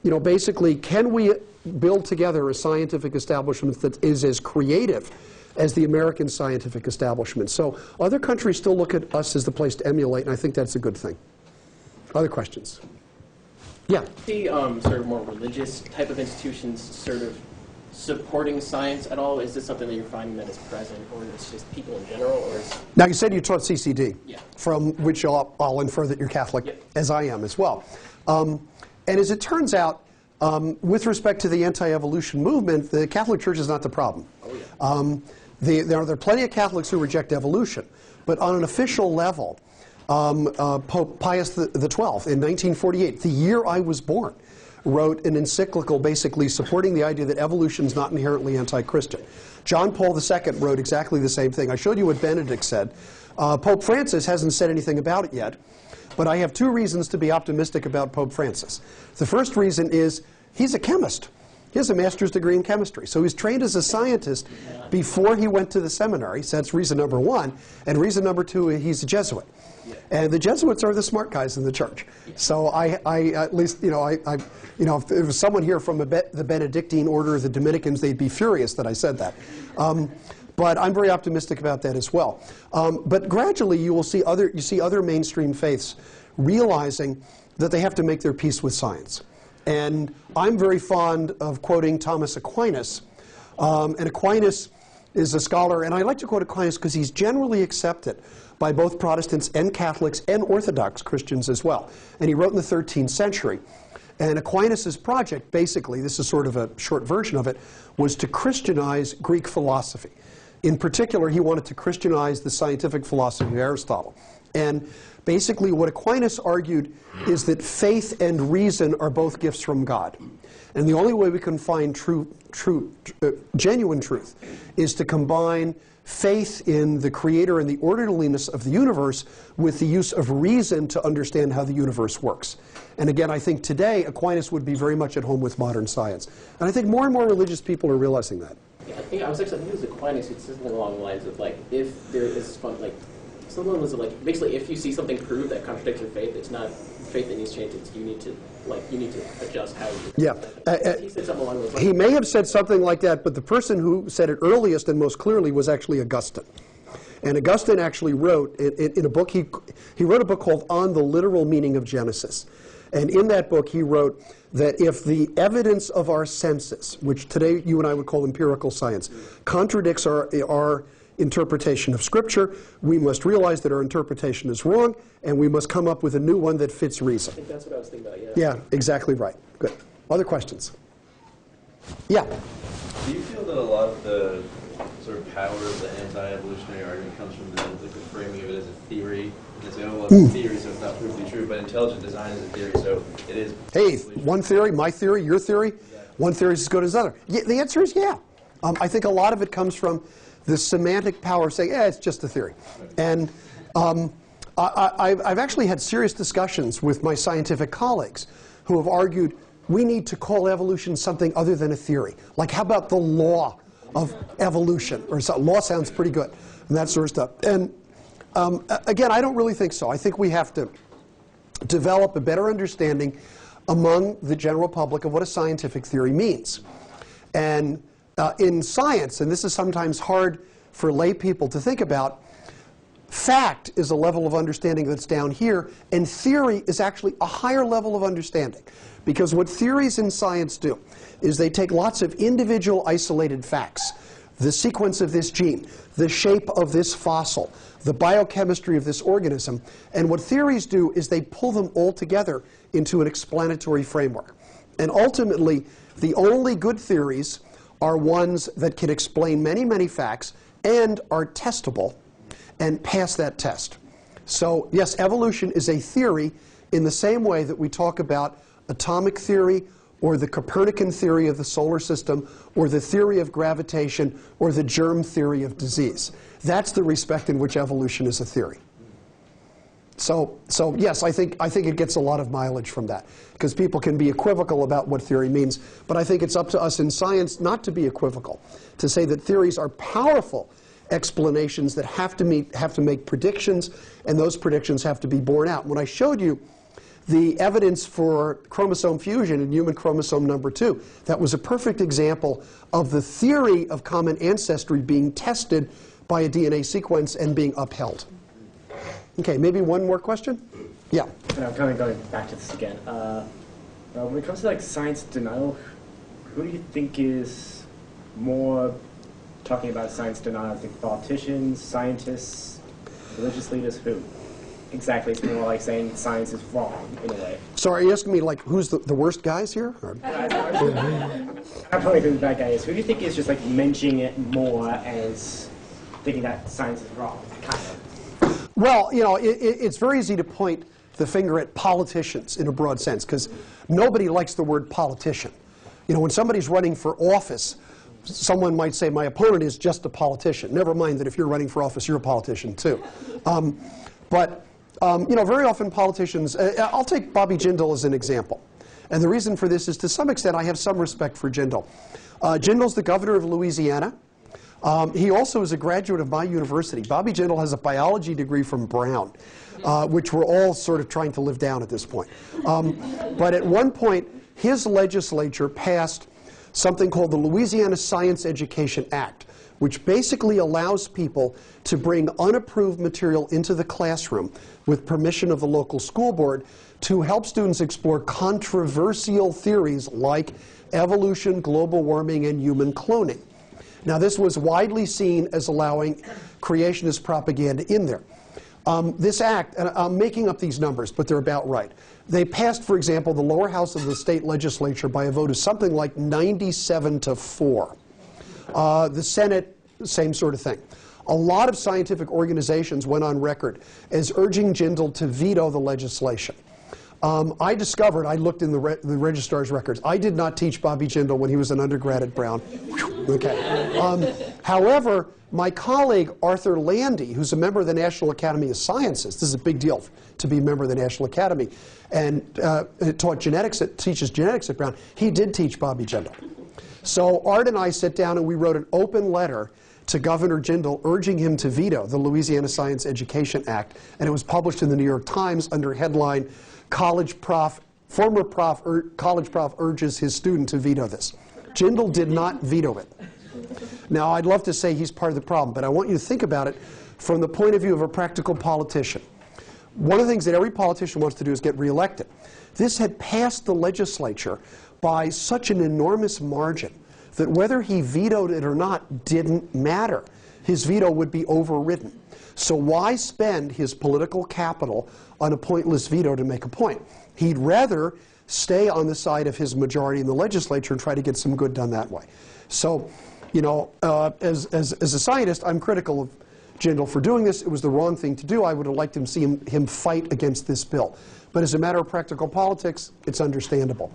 you know, basically, can we build together a scientific establishment that is as creative as the American scientific establishment? So other countries still look at us as the place to emulate, and I think that's a good thing. Other questions? Yeah. The sort of more religious type of institutions sort of supporting science at all? Is this something that you're finding that is present, or it's just people in general? Or is... Now, you said you taught CCD, yeah. From which I'll infer that you're Catholic, yep. As I am as well. And as it turns out, with respect to the anti-evolution movement, the Catholic Church is not the problem. Oh, yeah. There are plenty of Catholics who reject evolution, but on an official level, Pope Pius XII, in 1948, the year I was born, wrote an encyclical basically supporting the idea that evolution is not inherently anti-Christian. John Paul II wrote exactly the same thing. I showed you what Benedict said. Pope Francis hasn't said anything about it yet, but I have two reasons to be optimistic about Pope Francis. The first reason is he's a chemist. He has a master's degree in chemistry. So he's trained as a scientist before he went to the seminary. So that's reason number one. And reason number two, he's a Jesuit. And the Jesuits are the smart guys in the church. So I at least, you know, if there was someone here from the Benedictine order, the Dominicans, they'd be furious that I said that. But I'm very optimistic about that as well. But gradually, you see other mainstream faiths realizing that they have to make their peace with science. And I'm very fond of quoting Thomas Aquinas. And Aquinas is a scholar, and I like to quote Aquinas because he's generally accepted by both Protestants and Catholics and Orthodox Christians as well. And he wrote in the 13th century. And Aquinas' project, basically, this is sort of a short version of it, was to Christianize Greek philosophy. In particular, he wanted to Christianize the scientific philosophy of Aristotle. And basically what Aquinas argued is that faith and reason are both gifts from God. And the only way we can find genuine truth is to combine faith in the Creator and the orderliness of the universe with the use of reason to understand how the universe works. And again, I think today Aquinas would be very much at home with modern science. And I think more and more religious people are realizing that. Yeah, I think it was Aquinas who said something along the lines of, like, if there is someone was like, basically, if you see something proved that contradicts your faith, it's not faith that needs to change. It's you need to adjust how you. Yeah, he said something along those lines. He may have said something like that, but the person who said it earliest and most clearly was actually Augustine. And Augustine actually wrote in a book. He wrote a book called On the Literal Meaning of Genesis. And in that book, he wrote that if the evidence of our senses, which today you and I would call empirical science, contradicts our interpretation of Scripture, we must realize that our interpretation is wrong, and we must come up with a new one that fits reason. I think that's what I was thinking about, yeah. Yeah, exactly right. Good. Other questions? Yeah. Do you feel that a lot of the sort of power of the anti-evolutionary argument comes from the framing of it as a theory? They say, oh, well, it's a theory, so it's not proved to be true, but intelligent design is a theory, so it is. Hey, one theory, my theory, your theory, one theory is as good as the other. Yeah, the answer is yeah. I think a lot of it comes from the semantic power of saying, it's just a theory. And I've actually had serious discussions with my scientific colleagues who have argued we need to call evolution something other than a theory. Like, how about the law of evolution? Or law sounds pretty good, and that sort of stuff. And again, I don't really think so. I think we have to develop a better understanding among the general public of what a scientific theory means. And in science, and this is sometimes hard for lay people to think about, fact is a level of understanding that's down here, and theory is actually a higher level of understanding. Because what theories in science do is they take lots of individual isolated facts, the sequence of this gene, the shape of this fossil, the biochemistry of this organism, and what theories do is they pull them all together into an explanatory framework. And ultimately, the only good theories are ones that can explain many, many facts and are testable and pass that test. So yes, evolution is a theory in the same way that we talk about atomic theory or the Copernican theory of the solar system or the theory of gravitation or the germ theory of disease. That's the respect in which evolution is a theory. So yes, I think it gets a lot of mileage from that, because people can be equivocal about what theory means, but I think it's up to us in science not to be equivocal, to say that theories are powerful explanations that have to make predictions, and those predictions have to be borne out. When I showed you the evidence for chromosome fusion in human chromosome number 2, that was a perfect example of the theory of common ancestry being tested by a DNA sequence and being upheld. Okay, maybe one more question? Yeah. And I'm kind of going back to this again. When it comes to science denial, who do you think is more talking about science denial? I think politicians, scientists, religious leaders, who? Exactly, it's more like saying science is wrong, in a way. So are you asking me, who's the worst guys here? Or? I'm probably who the bad guy is. Who do you think is just mentioning it more as thinking that science is wrong, kind of? Well, it's very easy to point the finger at politicians in a broad sense, because nobody likes the word politician. When somebody's running for office, someone might say, my opponent is just a politician. Never mind that if you're running for office, you're a politician too. But very often politicians, I'll take Bobby Jindal as an example. And the reason for this is, to some extent, I have some respect for Jindal. Jindal's the governor of Louisiana. He also is a graduate of my university. Bobby Jindal has a biology degree from Brown, which we're all sort of trying to live down at this point. But at one point, his legislature passed something called the Louisiana Science Education Act, which basically allows people to bring unapproved material into the classroom with permission of the local school board to help students explore controversial theories like evolution, global warming, and human cloning. Now, this was widely seen as allowing creationist propaganda in there. This act, and I'm making up these numbers, but they're about right. They passed, for example, the lower house of the state legislature by a vote of something like 97-4. The Senate, same sort of thing. A lot of scientific organizations went on record as urging Jindal to veto the legislation. I discovered, I looked in the registrar's records, I did not teach Bobby Jindal when he was an undergrad at Brown. Okay. However, my colleague Arthur Landy, who's a member of the National Academy of Sciences, this is a big deal to be a member of the National Academy, and teaches genetics at Brown, he did teach Bobby Jindal. So Art and I sat down and we wrote an open letter to Governor Jindal urging him to veto the Louisiana Science Education Act, and it was published in the New York Times under headline, college prof urges his student to veto this. Jindal did not veto it. Now, I'd love to say he's part of the problem, but I want you to think about it from the point of view of a practical politician. one of the things that every politician wants to do is get reelected. This had passed the legislature by such an enormous margin that whether he vetoed it or not didn't matter. His veto would be overridden. So why spend his political capital on a pointless veto to make a point? He'd rather stay on the side of his majority in the legislature and try to get some good done that way. So, you know, as a scientist, I'm critical of Jindal for doing this. It was the wrong thing to do. I would have liked to see him fight against this bill. But as a matter of practical politics, it's understandable.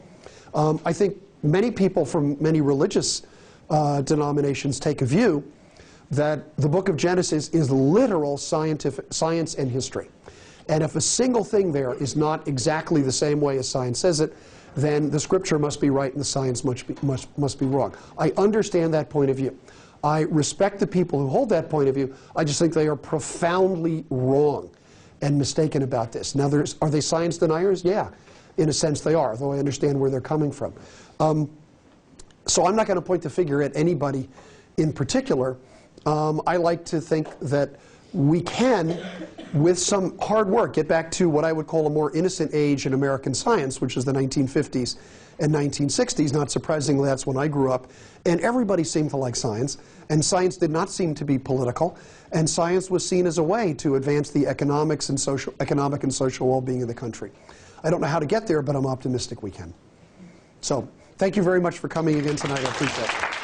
I think many people from many religious denominations take a view that the book of Genesis is literal science and history. And if a single thing there is not exactly the same way as science says it, then the scripture must be right and the science must be wrong. I understand that point of view. I respect the people who hold that point of view. I just think they are profoundly wrong and mistaken about this. Now, are they science deniers? Yeah, in a sense they are, though I understand where they're coming from. So I'm not going to point the finger at anybody in particular. I like to think that we can, with some hard work, get back to what I would call a more innocent age in American science, which is the 1950s and 1960s. Not surprisingly, that's when I grew up. And everybody seemed to like science, and science did not seem to be political, and science was seen as a way to advance the economic and social well-being of the country. I don't know how to get there, but I'm optimistic we can. So, thank you very much for coming again tonight. I appreciate it.